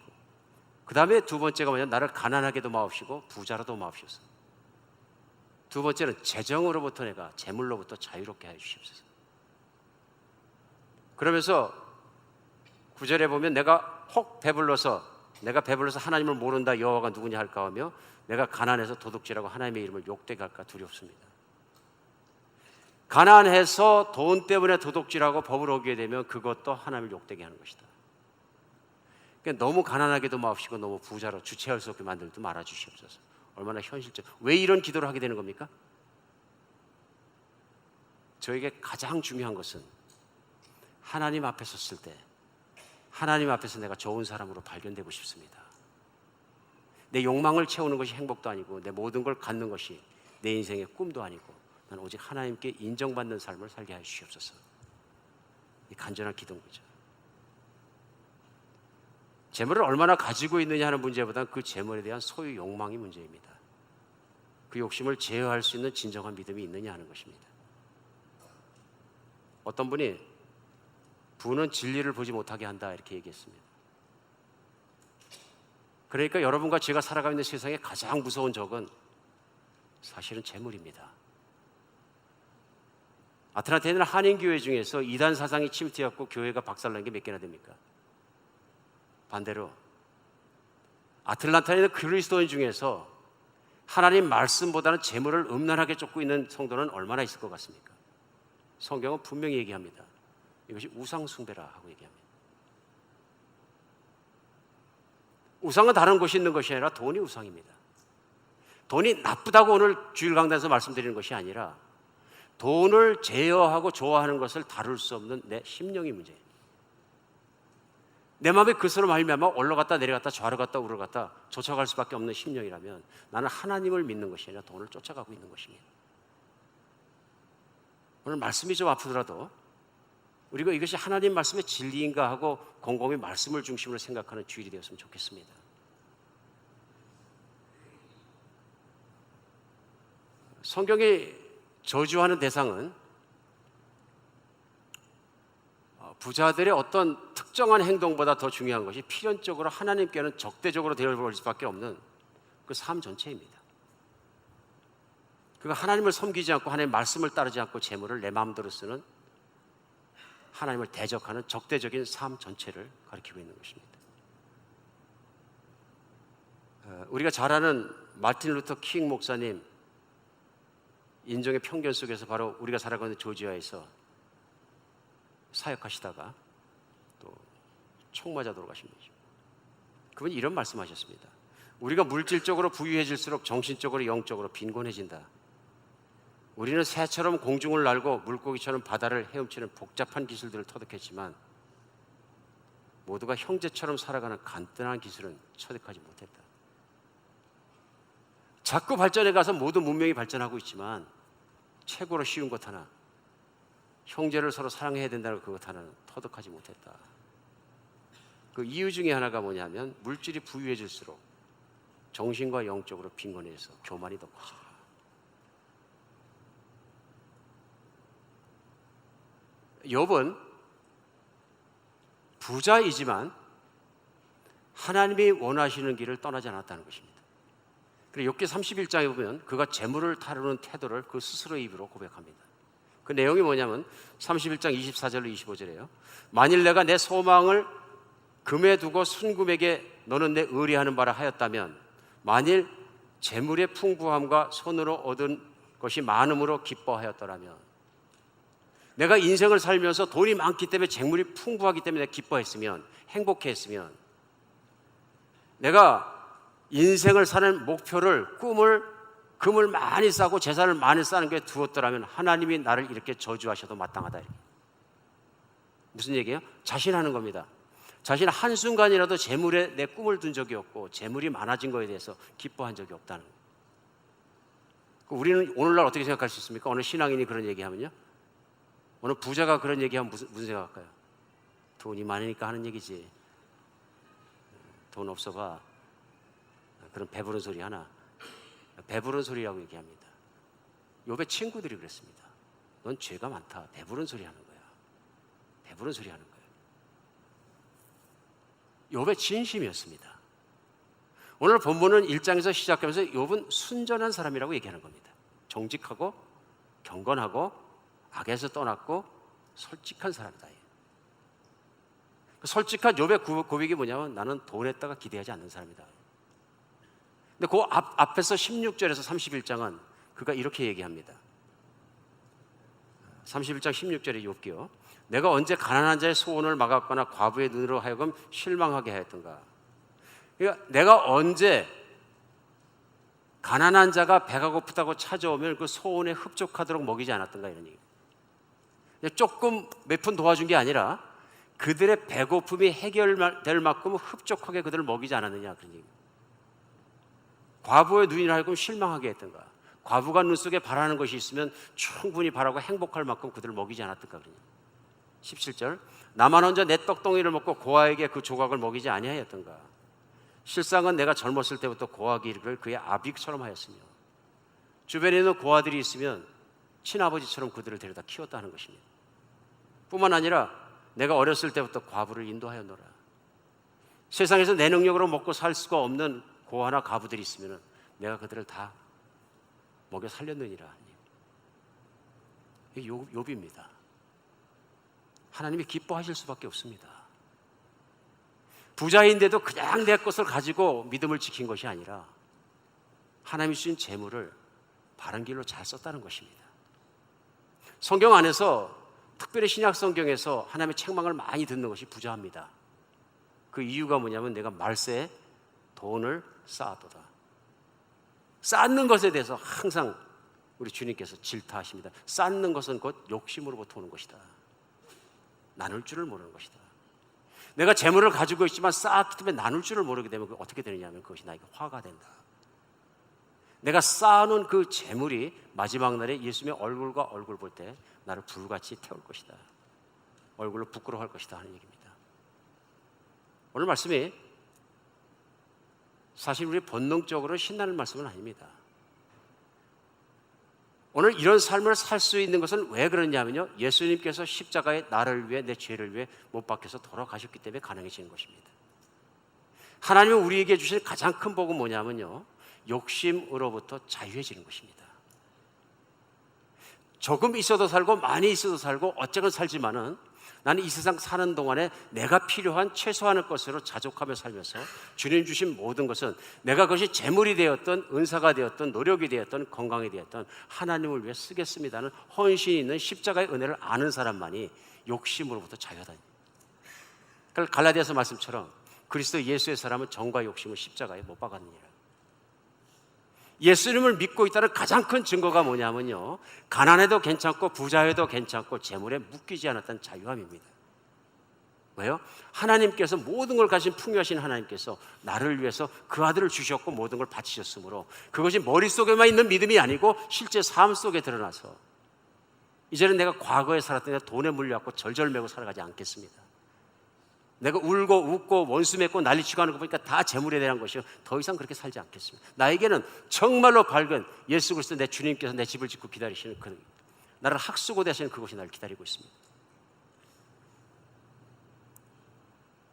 그 다음에 두 번째가 뭐냐, 나를 가난하게도 마옵시고 부자로도 마옵소서. 두 번째는 재정으로부터 내가 재물로부터 자유롭게 해주시옵소서. 그러면서 9절에 보면 내가 배불러서 하나님을 모른다 여호와가 누구냐 할까 하며 내가 가난해서 도둑질하고 하나님의 이름을 욕되게 할까 두렵습니다. 가난해서 돈 때문에 도둑질하고 법을 어기게 되면 그것도 하나님을 욕되게 하는 것이다. 그러니까 너무 가난하게도 마옵시고 너무 부자로 주체할 수 없게 만들도 말아주시옵소서. 얼마나 현실적. 왜 이런 기도를 하게 되는 겁니까? 저에게 가장 중요한 것은 하나님 앞에 섰을 때 하나님 앞에서 내가 좋은 사람으로 발견되고 싶습니다. 내 욕망을 채우는 것이 행복도 아니고 내 모든 걸 갖는 것이 내 인생의 꿈도 아니고 난 오직 하나님께 인정받는 삶을 살게 해 주시옵소서. 이 간절한 기도인 거죠. 재물을 얼마나 가지고 있느냐 하는 문제보다는 그 재물에 대한 소유 욕망이 문제입니다. 그 욕심을 제어할 수 있는 진정한 믿음이 있느냐 하는 것입니다. 어떤 분이 부는 진리를 보지 못하게 한다 이렇게 얘기했습니다. 그러니까 여러분과 제가 살아가고 있는 세상에 가장 무서운 적은 사실은 재물입니다. 아테네에 있는 한인교회 중에서 이단 사상이 침투해갖고 교회가 박살난 게 몇 개나 됩니까? 반대로 아틀란타에 있는 그리스도인 중에서 하나님 말씀보다는 재물을 음란하게 쫓고 있는 성도는 얼마나 있을 것 같습니까? 성경은 분명히 얘기합니다. 이것이 우상숭배라 하고 얘기합니다. 우상은 다른 곳이 있는 것이 아니라 돈이 우상입니다. 돈이 나쁘다고 오늘 주일 강단에서 말씀드리는 것이 아니라 돈을 제어하고 좋아하는 것을 다룰 수 없는 내 심령의 문제예요. 내 마음에 그것으로 말미암아 올라갔다 내려갔다 좌로 갔다 우로 갔다 쫓아갈 수밖에 없는 심령이라면 나는 하나님을 믿는 것이 아니라 돈을 쫓아가고 있는 것입니다. 오늘 말씀이 좀 아프더라도 우리가 이것이 하나님 말씀의 진리인가 하고 곰곰이 말씀을 중심으로 생각하는 주일이 되었으면 좋겠습니다. 성경이 저주하는 대상은 부자들의 어떤 특정한 행동보다 더 중요한 것이 필연적으로 하나님께는 적대적으로 되어버릴 수밖에 없는 그 삶 전체입니다. 그가 하나님을 섬기지 않고 하나님의 말씀을 따르지 않고 재물을 내 마음대로 쓰는, 하나님을 대적하는 적대적인 삶 전체를 가리키고 있는 것입니다. 우리가 잘 아는 마틴 루터 킹 목사님 인종의 편견 속에서 바로 우리가 살아가고 있는 조지아에서 사역하시다가 또 총 맞아 돌아가신 거죠. 그분이 이런 말씀하셨습니다. 우리가 물질적으로 부유해질수록 정신적으로 영적으로 빈곤해진다. 우리는 새처럼 공중을 날고 물고기처럼 바다를 헤엄치는 복잡한 기술들을 터득했지만 모두가 형제처럼 살아가는 간단한 기술은 터득하지 못했다. 자꾸 발전해 가서 모두 문명이 발전하고 있지만 최고로 쉬운 것 하나, 형제를 서로 사랑해야 된다는 그것 하나는 터득하지 못했다. 그 이유 중에 하나가 뭐냐면 물질이 부유해질수록 정신과 영적으로 빈곤해서 교만이 더 커진다. 욥은 부자이지만 하나님이 원하시는 길을 떠나지 않았다는 것입니다. 그리고 욥기 31장에 보면 그가 재물을 다루는 태도를 그 스스로의 입으로 고백합니다. 그 내용이 뭐냐면 31장 24절로 25절이에요. 만일 내가 내 소망을 금에 두고 순금에게 너는 내 의뢰하는 바라 하였다면, 만일 재물의 풍부함과 손으로 얻은 것이 많음으로 기뻐하였더라면, 내가 인생을 살면서 돈이 많기 때문에, 재물이 풍부하기 때문에 내가 기뻐했으면, 행복했으면, 내가 인생을 사는 목표를, 꿈을, 금을 많이 쌓고 재산을 많이 쌓는 게 두었더라면 하나님이 나를 이렇게 저주하셔도 마땅하다. 무슨 얘기예요? 자신하는 겁니다. 자신 한순간이라도 재물에 내 꿈을 둔 적이 없고 재물이 많아진 거에 대해서 기뻐한 적이 없다는 거예요. 우리는 오늘날 어떻게 생각할 수 있습니까? 어느 신앙인이 그런 얘기하면요, 어느 부자가 그런 얘기하면 무슨 생각할까요? 돈이 많으니까 하는 얘기지. 돈 없어봐. 그런 배부른 소리 하나. 배부른 소리라고 얘기합니다. 욥의 친구들이 그랬습니다. 넌 죄가 많다. 배부른 소리 하는 거야. 배부른 소리 하는 거야. 욥의 진심이었습니다. 오늘 본문은 1장에서 시작하면서 욥은 순전한 사람이라고 얘기하는 겁니다. 정직하고 경건하고 악에서 떠났고 솔직한 사람이다. 솔직한 욥의 고백이 뭐냐면 나는 돈에다가 기대하지 않는 사람이다. 근데 그 앞에서 16절에서 31장은 그가 이렇게 얘기합니다. 31장 16절에 욥기요. 내가 언제 가난한 자의 소원을 막았거나 과부의 눈으로 하여금 실망하게 하였던가. 그러니까 내가 언제 가난한 자가 배가 고프다고 찾아오면 그 소원에 흡족하도록 먹이지 않았던가, 이런 얘기. 조금 몇 푼 도와준 게 아니라 그들의 배고픔이 해결될 만큼 흡족하게 그들을 먹이지 않았느냐, 그런 얘기. 과부의 눈이라 하여금 실망하게 했던가. 과부가 눈 속에 바라는 것이 있으면 충분히 바라고 행복할 만큼 그들을 먹이지 않았던가, 그러냐. 17절. 나만 혼자 내 떡덩이를 먹고 고아에게 그 조각을 먹이지 아니하였던가. 실상은 내가 젊었을 때부터 고아에게 이르기를 그의 아비처럼 하였으며, 주변에 있는 고아들이 있으면 친아버지처럼 그들을 데려다 키웠다는 것입니다. 뿐만 아니라 내가 어렸을 때부터 과부를 인도하였노라. 세상에서 내 능력으로 먹고 살 수가 없는 고아나 과부들이 있으면 내가 그들을 다 먹여 살렸느니라. 이게 욥입니다. 하나님이 기뻐하실 수밖에 없습니다. 부자인데도 그냥 내 것을 가지고 믿음을 지킨 것이 아니라 하나님이 주신 재물을 바른 길로 잘 썼다는 것입니다. 성경 안에서, 특별히 신약 성경에서 하나님의 책망을 많이 듣는 것이 부자입니다. 그 이유가 뭐냐면 내가 말세에 돈을 쌓았도다. 쌓는 것에 대해서 항상 우리 주님께서 질타하십니다. 쌓는 것은 곧 욕심으로부터 오는 것이다. 나눌 줄을 모르는 것이다. 내가 재물을 가지고 있지만 쌓았기 때문에 나눌 줄을 모르게 되면 어떻게 되느냐면 그것이 나에게 화가 된다. 내가 쌓아놓은 그 재물이 마지막 날에 예수님의 얼굴과 얼굴 볼 때 나를 불같이 태울 것이다. 얼굴로 부끄러워할 것이다 하는 얘기입니다. 오늘 말씀이 사실 우리 본능적으로 신나는 말씀은 아닙니다. 오늘 이런 삶을 살 수 있는 것은 왜 그러냐면요, 예수님께서 십자가에 나를 위해, 내 죄를 위해 못 박혀서 돌아가셨기 때문에 가능해지는 것입니다. 하나님은 우리에게 주신 가장 큰 복은 뭐냐면요, 욕심으로부터 자유해지는 것입니다. 조금 있어도 살고 많이 있어도 살고 어쩌건 살지만은 나는 이 세상 사는 동안에 내가 필요한 최소한의 것으로 자족하며 살면서 주님 주신 모든 것은, 내가 그것이 재물이 되었던, 은사가 되었던, 노력이 되었던, 건강이 되었던 하나님을 위해 쓰겠습니다는 헌신이 있는 십자가의 은혜를 아는 사람만이 욕심으로부터 자유하다. 그러니까 갈라디아서 말씀처럼 그리스도 예수의 사람은 정과 욕심을 십자가에 못 박았느니라. 예수님을 믿고 있다는 가장 큰 증거가 뭐냐면요, 가난해도 괜찮고 부자해도 괜찮고 재물에 묶이지 않았다는 자유함입니다. 왜요? 하나님께서 모든 걸 가진 풍요하신 하나님께서 나를 위해서 그 아들을 주셨고 모든 걸 바치셨으므로 그것이 머릿속에만 있는 믿음이 아니고 실제 삶 속에 드러나서 이제는 내가 과거에 살았던 내 돈에 물려갖고 절절매고 살아가지 않겠습니다. 내가 울고 웃고 원수 맺고 난리치고 하는 거 보니까 다 재물에 대한 것이요, 더 이상 그렇게 살지 않겠습니다. 나에게는 정말로 밝은 예수 그리스도 내 주님께서 내 집을 짓고 기다리시는 그 나를 학수고 되시는 그곳이 나를 기다리고 있습니다.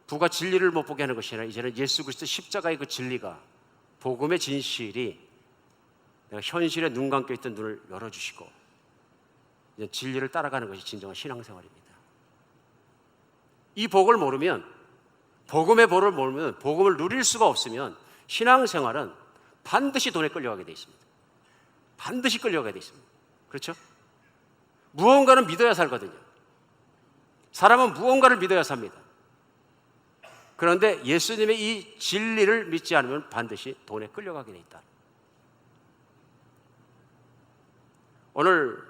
부가 진리를 못 보게 하는 것이 아니라 이제는 예수 그리스도 십자가의 그 진리가, 복음의 진실이 내가 현실에 눈 감겨 있던 눈을 열어주시고 이제 진리를 따라가는 것이 진정한 신앙생활입니다. 이 복을 모르면, 복음의 복을 모르면, 복음을 누릴 수가 없으면 신앙생활은 반드시 돈에 끌려가게 돼 있습니다. 반드시 끌려가게 돼 있습니다. 그렇죠? 무언가는 믿어야 살거든요. 사람은 무언가를 믿어야 삽니다. 그런데 예수님의 이 진리를 믿지 않으면 반드시 돈에 끌려가게 돼 있다. 오늘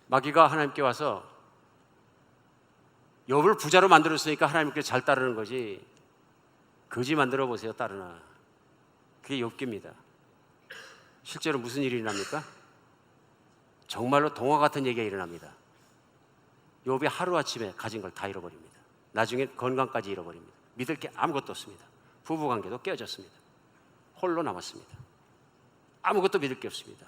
마귀가 하나님께 와서 욥을 부자로 만들었으니까 하나님께 잘 따르는 거지, 거지 만들어 보세요 따르나. 그게 욥기입니다. 실제로 무슨 일이 일어납니까? 정말로 동화 같은 얘기가 일어납니다. 욥이 하루아침에 가진 걸 다 잃어버립니다. 나중에 건강까지 잃어버립니다. 믿을 게 아무것도 없습니다. 부부관계도 깨어졌습니다. 홀로 남았습니다. 아무것도 믿을 게 없습니다.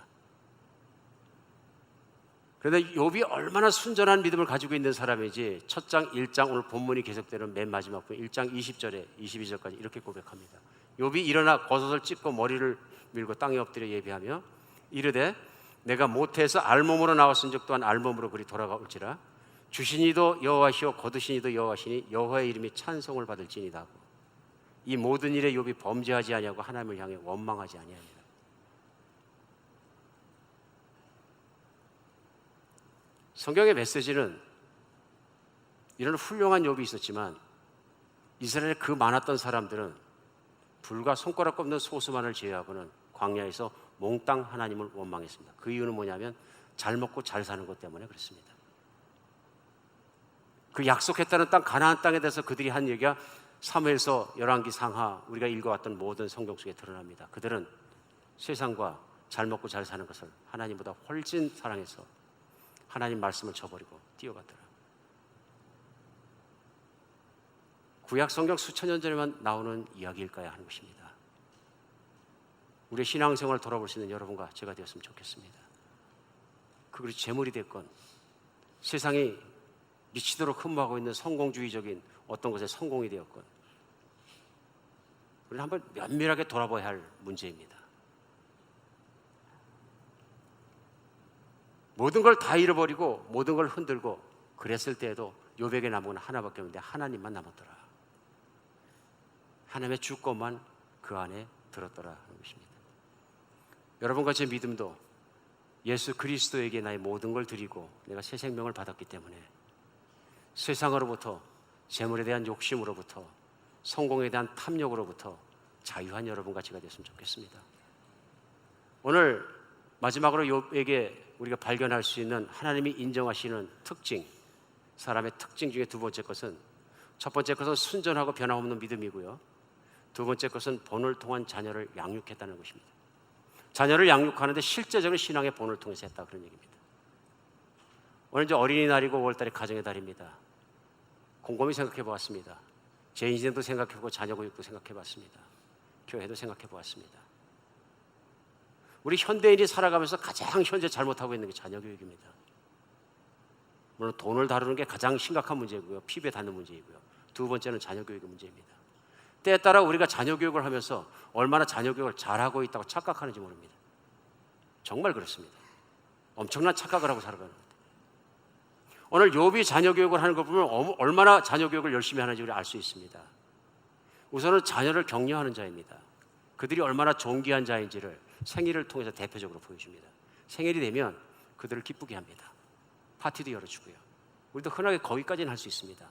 그런데 욥이 얼마나 순전한 믿음을 가지고 있는 사람인지 첫 장 1장, 오늘 본문이 계속되는 맨 마지막 부 1장 20절에 22절까지 이렇게 고백합니다. 욥이 일어나 겉옷을 찢고 머리를 밀고 땅에 엎드려 예비하며 이르되 내가 모태에서 알몸으로 나왔은 적 또한 알몸으로 그리 돌아가올지라. 주시니도 여호와시오 거두시니도 여호와시니 여호와의 이름이 찬송을 받을지니다 하고, 이 모든 일에 욥이 범죄하지 아니하고 하나님을 향해 원망하지 아니하니라. 성경의 메시지는 이런 훌륭한 욥이 있었지만 이스라엘에 그 많았던 사람들은 불과 손가락 꼽는 소수만을 제외하고는 광야에서 몽땅 하나님을 원망했습니다. 그 이유는 뭐냐면 잘 먹고 잘 사는 것 때문에 그렇습니다. 그 약속했다는 땅 가나안 땅에 대해서 그들이 한 얘기가 사무엘서 열왕기 상하 우리가 읽어왔던 모든 성경 속에 드러납니다. 그들은 세상과 잘 먹고 잘 사는 것을 하나님보다 훨씬 사랑해서 하나님 말씀을 저버리고 뛰어갔더라. 구약 성경 수천 년 전에만 나오는 이야기일까야 하는 것입니다. 우리의 신앙생활을 돌아볼 수 있는 여러분과 제가 되었으면 좋겠습니다. 그것이 재물이 됐건 세상이 미치도록 흠모하고 있는 성공주의적인 어떤 것에 성공이 되었건 우리는 한번 면밀하게 돌아봐야 할 문제입니다. 모든 걸 다 잃어버리고 모든 걸 흔들고 그랬을 때에도 욥에게 남은 건 하나밖에 없는데 하나님만 남았더라. 하나님의 주권만 그 안에 들었더라 하는 것입니다. 여러분과 제 믿음도 예수 그리스도에게 나의 모든 걸 드리고 내가 새 생명을 받았기 때문에 세상으로부터, 재물에 대한 욕심으로부터, 성공에 대한 탐욕으로부터 자유한 여러분과 제가 됐으면 좋겠습니다. 오늘 마지막으로 욥에게 우리가 발견할 수 있는 하나님이 인정하시는 특징, 사람의 특징 중에 두 번째 것은, 첫 번째 것은 순전하고 변함없는 믿음이고요, 두 번째 것은 본을 통한 자녀를 양육했다는 것입니다. 자녀를 양육하는데 실제적인 신앙의 본을 통해서 했다, 그런 얘기입니다. 오늘 이제 어린이날이고 5월달이 가정의 달입니다. 곰곰이 생각해 보았습니다. 제 인생도 생각해 보고 자녀 교육도 생각해 봤습니다. 교회도 생각해 보았습니다. 우리 현대인이 살아가면서 가장 현재 잘못하고 있는 게 자녀 교육입니다. 물론 돈을 다루는 게 가장 심각한 문제고요. 피부에 닿는 문제이고요. 두 번째는 자녀 교육의 문제입니다. 때에 따라 우리가 자녀 교육을 하면서 얼마나 자녀 교육을 잘하고 있다고 착각하는지 모릅니다. 정말 그렇습니다. 엄청난 착각을 하고 살아가는 겁니다. 오늘 욥이 자녀 교육을 하는 걸 보면 얼마나 자녀 교육을 열심히 하는지 우리 알 수 있습니다. 우선은 자녀를 격려하는 자입니다. 그들이 얼마나 존귀한 자인지를 생일을 통해서 대표적으로 보여줍니다. 생일이 되면 그들을 기쁘게 합니다. 파티도 열어주고요. 우리도 흔하게 거기까지는 할 수 있습니다.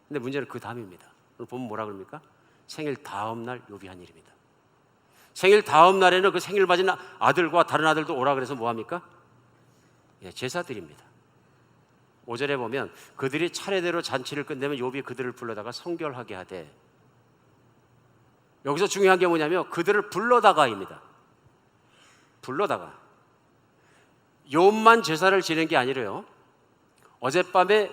근데 문제는 그 다음입니다. 오늘 보면 뭐라 그럽니까? 생일 다음 날 욥이 한 일입니다. 생일 다음 날에는 그 생일 맞은 아들과 다른 아들도 오라 그래서 뭐합니까? 제사 드립니다. 5절에 보면 그들이 차례대로 잔치를 끝내면 욥이 그들을 불러다가 성결하게 하되, 여기서 중요한 게 뭐냐면 그들을 불러다가입니다. 불러다가. 욥만 제사를 지낸 게 아니래요. 어젯밤에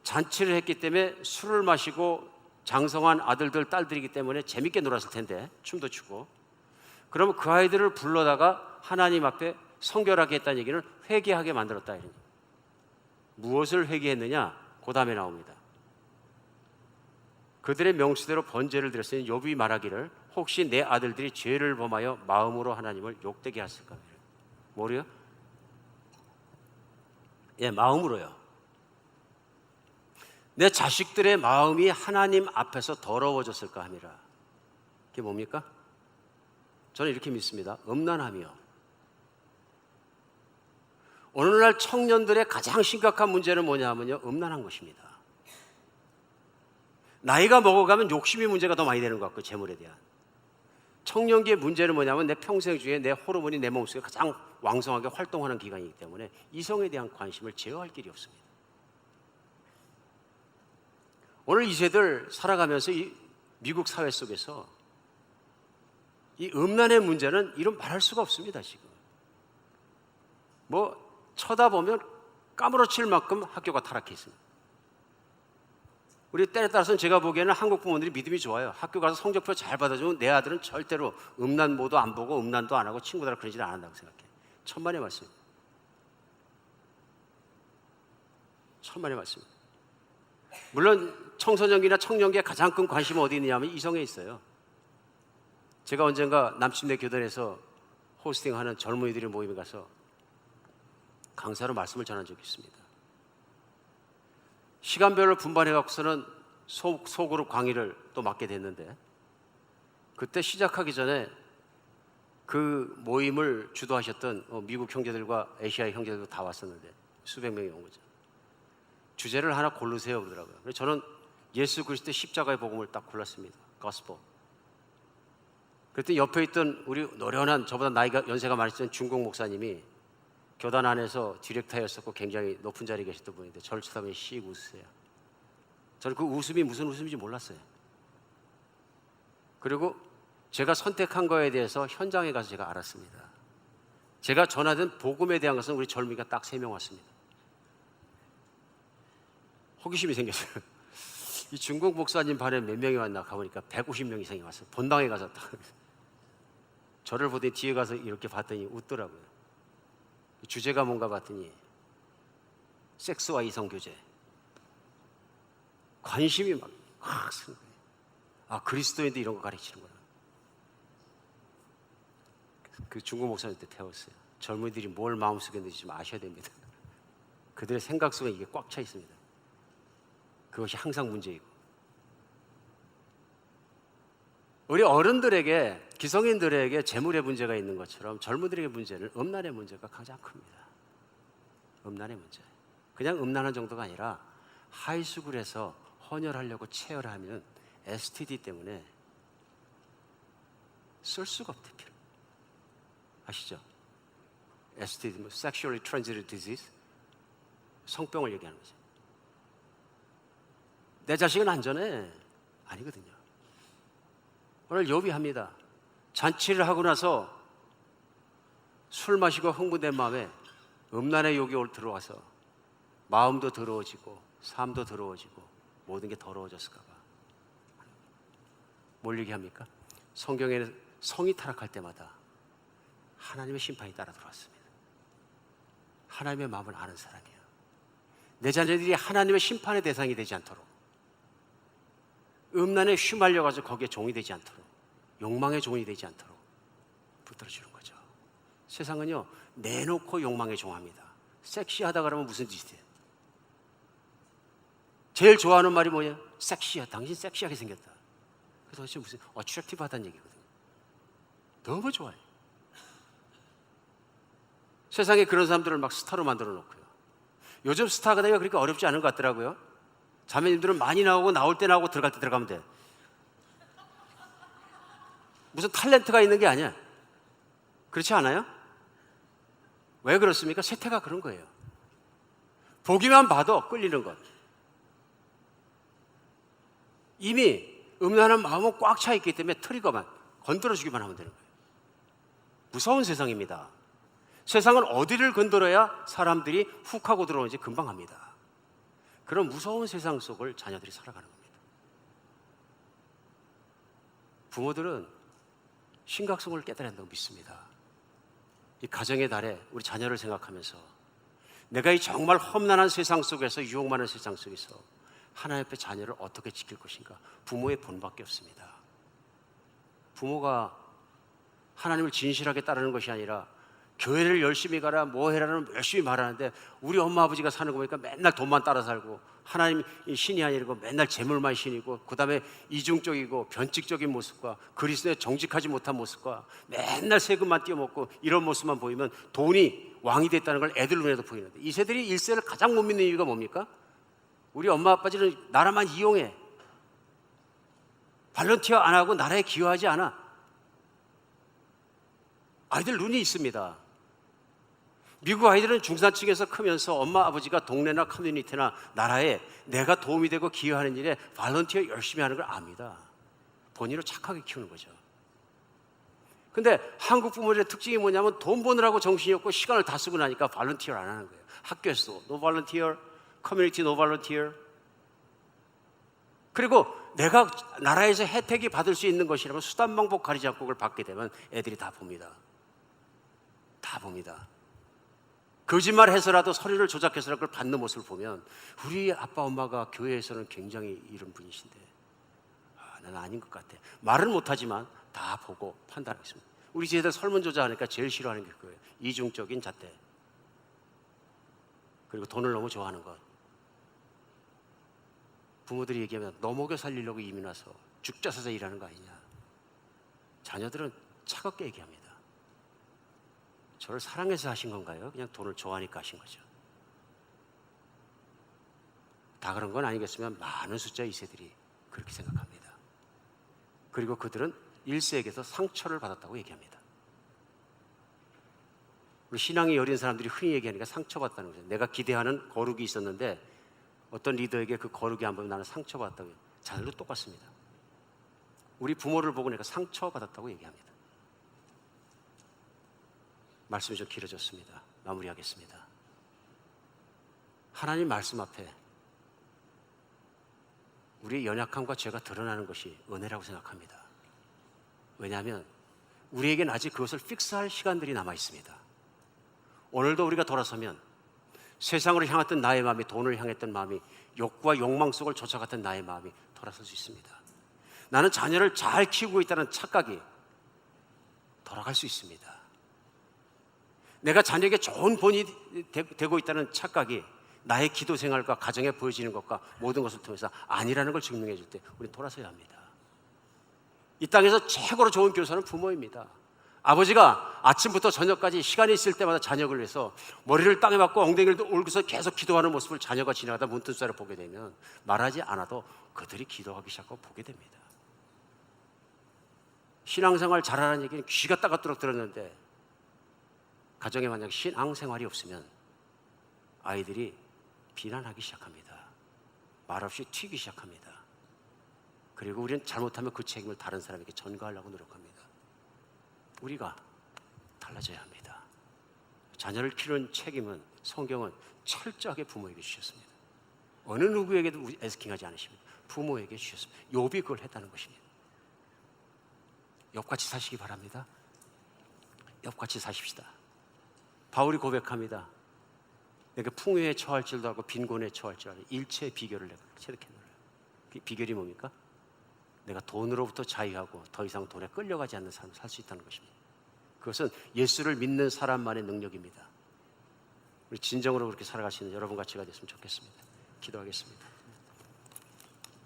잔치를 했기 때문에 술을 마시고 장성한 아들들 딸들이기 때문에 재밌게 놀았을 텐데, 춤도 추고. 그러면 그 아이들을 불러다가 하나님 앞에 성결하게 했다는 얘기는 회개하게 만들었다. 이런. 무엇을 회개했느냐? 그 다음에 나옵니다. 그들의 명수대로 번제를 드렸으니 욥이 말하기를 혹시 내 아들들이 죄를 범하여 마음으로 하나님을 욕되게 했을까? 뭐래요? 마음으로요. 내 자식들의 마음이 하나님 앞에서 더러워졌을까 함이라. 그게 뭡니까? 저는 이렇게 믿습니다. 음란하며. 오늘날 청년들의 가장 심각한 문제는 뭐냐면요, 음란한 것입니다. 나이가 먹어가면 욕심이 문제가 더 많이 되는 것 같고, 재물에 대한. 청년기의 문제는 뭐냐면 내 평생 중에 내 호르몬이 내 몸속에 가장 왕성하게 활동하는 기간이기 때문에 이성에 대한 관심을 제어할 길이 없습니다. 오늘 이 세대를 살아가면서 이 미국 사회 속에서 이 음란의 문제는 이런 말할 수가 없습니다. 지금 뭐 쳐다보면 까무러칠 만큼 학교가 타락해 있습니다. 우리 때에 따라서는 제가 보기에는 한국 부모들이 믿음이 좋아요. 학교 가서 성적표 잘 받아주면 내 아들은 절대로 음란모도 안 보고 음란도 안 하고 친구들하고 그러지는 않는다고 생각해. 천만의 말씀입니다. 천만의 말씀입니다. 물론 청소년기나 청년기에 가장 큰 관심은 어디 있느냐면 이성에 있어요. 제가 언젠가 남침내 교단에서 호스팅하는 젊은이들의 모임에 가서 강사로 말씀을 전한 적이 있습니다. 시간별로 분반해 갖고서는 소그룹 강의를 또 맡게 됐는데, 그때 시작하기 전에 그 모임을 주도하셨던 미국 형제들과 아시아의 형제들도 다 왔었는데 수백 명이 온 거죠. 주제를 하나 고르세요 그러더라고요. 그래서 저는 예수 그리스도의 십자가의 복음을 딱 골랐습니다. gospel. 그랬더니 옆에 있던 우리 노련한, 저보다 나이가 연세가 많으신 중국 목사님이 교단 안에서 디렉터였었고 굉장히 높은 자리에 계셨던 분인데 저를 쳐다보니 씩 웃으세요. 저는 그 웃음이 무슨 웃음인지 몰랐어요. 그리고 제가 선택한 거에 대해서 현장에 가서 제가 알았습니다. 제가 전하던 복음에 대한 것은 우리 젊은이가 딱 3명 왔습니다. 호기심이 생겼어요. 이 중국 목사님 반에 몇 명이 왔나 가보니까 150명 이상이 왔어요. 본당에 가서 딱 저를 보더니 뒤에 가서 이렇게 봤더니 웃더라고요. 주제가 뭔가 봤더니 섹스와 이성교제. 관심이 막 확 쓰는 거예요. 아, 그리스도인도 이런 거 가르치는구나. 그 중국 목사님한테 태웠어요. 젊은이들이 뭘 마음속에 있는지 좀 아셔야 됩니다. 그들의 생각 속에 이게 꽉 차 있습니다. 그것이 항상 문제이고, 우리 어른들에게, 기성인들에게 재물의 문제가 있는 것처럼 젊은이들에게 문제는 음란의 문제가 가장 큽니다. 음란의 문제. 그냥 음란한 정도가 아니라 하이스쿨에서 헌혈하려고 체열하면 STD 때문에 쓸 수가 없대. 아시죠? STD, Sexually Transmitted Disease, 성병을 얘기하는 거죠. 내 자식은 안전해. 아니거든요. 오늘 욥이 합니다. 잔치를 하고 나서 술 마시고 흥분된 마음에 음란의 욕이 들어와서 마음도 더러워지고 삶도 더러워지고 모든 게 더러워졌을까 봐. 뭘 얘기합니까? 성경에는 성이 타락할 때마다 하나님의 심판이 따라 들어왔습니다. 하나님의 마음을 아는 사람이에요. 내 자녀들이 하나님의 심판의 대상이 되지 않도록, 음란에 휘말려가지고 거기에 종이 되지 않도록, 욕망의 종이 되지 않도록 붙들어주는 거죠. 세상은요, 내놓고 욕망에 종합니다. 섹시하다 그러면 무슨 짓이에요? 제일 좋아하는 말이 뭐예요? 섹시야. 당신 섹시하게 생겼다. 그래서 도대체 무슨 어트랙티브하다는 얘기거든요. 너무 좋아요. 세상에 그런 사람들을 막 스타로 만들어 놓고요. 요즘 스타가 되기가 그렇게 어렵지 않은 것 같더라고요. 자매님들은 많이 나오고, 나올 때 나오고, 들어갈 때 들어가면 돼. 무슨 탤런트가 있는 게 아니야. 그렇지 않아요? 왜 그렇습니까? 세태가 그런 거예요. 보기만 봐도 끌리는 것. 이미 음란한 마음은 꽉 차 있기 때문에 트리거만 건드려주기만 하면 되는 거예요. 무서운 세상입니다. 세상은 어디를 건드려야 사람들이 훅 하고 들어오는지 금방 합니다. 그런 무서운 세상 속을 자녀들이 살아가는 겁니다. 부모들은 심각성을 깨달아야 한다고 믿습니다. 이 가정의 달에 우리 자녀를 생각하면서 내가 이 정말 험난한 세상 속에서, 유혹 많은 세상 속에서 하나님 앞에 자녀를 어떻게 지킬 것인가. 부모의 본밖에 없습니다. 부모가 하나님을 진실하게 따르는 것이 아니라 교회를 열심히 가라, 뭐 해라는 열심히 말하는데, 우리 엄마 아버지가 사는 거 보니까 맨날 돈만 따라 살고, 하나님 신이 아니고 맨날 재물만 신이고, 그 다음에 이중적이고 변칙적인 모습과 그리스도에 정직하지 못한 모습과 맨날 세금만 띄어먹고 이런 모습만 보이면 돈이 왕이 됐다는 걸 애들 눈에도 보이는데, 이 세들이 일세를 가장 못 믿는 이유가 뭡니까? 우리 엄마 아빠들은 나라만 이용해. 발런티어 안 하고 나라에 기여하지 않아. 아이들 눈이 있습니다. 미국 아이들은 중산층에서 크면서 엄마 아버지가 동네나 커뮤니티나 나라에 내가 도움이 되고 기여하는 일에 발런티어 열심히 하는 걸 압니다. 본인을 착하게 키우는 거죠. 근데 한국 부모들의 특징이 뭐냐면 돈 버느라고 정신이 없고 시간을 다 쓰고 나니까 발런티어를 안 하는 거예요. 학교에서도 no volunteer, 커뮤니티 no volunteer. 그리고 내가 나라에서 혜택이 받을 수 있는 것이라면 수단 방법 가리지 않고 그걸 받게 되면 애들이 다 봅니다. 다 봅니다. 거짓말 해서라도 서류를 조작해서라도 그걸 받는 모습을 보면 우리 아빠 엄마가 교회에서는 굉장히 이런 분이신데 나는 아닌 것 같아. 말은 못하지만 다 보고 판단하겠습니다. 우리 집애들 설문조사하니까 제일 싫어하는 게 그거예요. 이중적인 잣대, 그리고 돈을 너무 좋아하는 것. 부모들이 얘기하면 너 먹여 살리려고 이민 와서 죽자 사자 일하는 거 아니냐. 자녀들은 차갑게 얘기합니다. 저를 사랑해서 하신 건가요? 그냥 돈을 좋아하니까 하신 거죠. 다 그런 건 아니겠으면 많은 숫자의 2세들이 그렇게 생각합니다. 그리고 그들은 1세에게서 상처를 받았다고 얘기합니다. 우리 신앙이 여린 사람들이 흔히 얘기하니까 상처받았다는 거죠. 내가 기대하는 거룩이 있었는데 어떤 리더에게 그 거룩이 안 보면 나는 상처받았다고 해요. 자들도 똑같습니다. 우리 부모를 보고 내가 상처받았다고 얘기합니다. 말씀이 좀 길어졌습니다. 마무리하겠습니다. 하나님 말씀 앞에 우리의 연약함과 죄가 드러나는 것이 은혜라고 생각합니다. 왜냐하면 우리에겐 아직 그것을 픽스할 시간들이 남아 있습니다. 오늘도 우리가 돌아서면 세상으로 향했던 나의 마음이, 돈을 향했던 마음이, 욕구와 욕망 속을 쫓아갔던 나의 마음이 돌아설 수 있습니다. 나는 자녀를 잘 키우고 있다는 착각이 돌아갈 수 있습니다. 내가 자녀에게 좋은 본이 되고 있다는 착각이 나의 기도 생활과 가정에 보여지는 것과 모든 것을 통해서 아니라는 걸 증명해 줄 때 우리는 돌아서야 합니다. 이 땅에서 최고로 좋은 교사는 부모입니다. 아버지가 아침부터 저녁까지 시간이 있을 때마다 자녀를 위해서 머리를 땅에 박고 엉덩이를 올고서 계속 기도하는 모습을 자녀가 지나가다 문틈사이를 보게 되면 말하지 않아도 그들이 기도하기 시작하고 보게 됩니다. 신앙생활 잘하라는 얘기는 귀가 따갑도록 들었는데 가정에 만약 신앙생활이 없으면 아이들이 비난하기 시작합니다. 말없이 튀기 시작합니다. 그리고 우리는 잘못하면 그 책임을 다른 사람에게 전가하려고 노력합니다. 우리가 달라져야 합니다. 자녀를 키우는 책임은 성경은 철저하게 부모에게 주셨습니다. 어느 누구에게도 애스킹하지 않으십니다. 부모에게 주셨습니다. 욥이 그걸 했다는 것입니다. 욥같이 사시기 바랍니다. 옆같이 사십시다. 바울이 고백합니다. 내가 풍요에 처할 줄도 알고 빈곤에 처할 줄 알고 일체의 비결을 내가 체득해 놓으려. 비결이 뭡니까? 내가 돈으로부터 자유하고 더 이상 돈에 끌려가지 않는 삶을 살 수 있다는 것입니다. 그것은 예수를 믿는 사람만의 능력입니다. 우리 진정으로 그렇게 살아갈 수 있는 여러분 같이가 됐으면 좋겠습니다. 기도하겠습니다.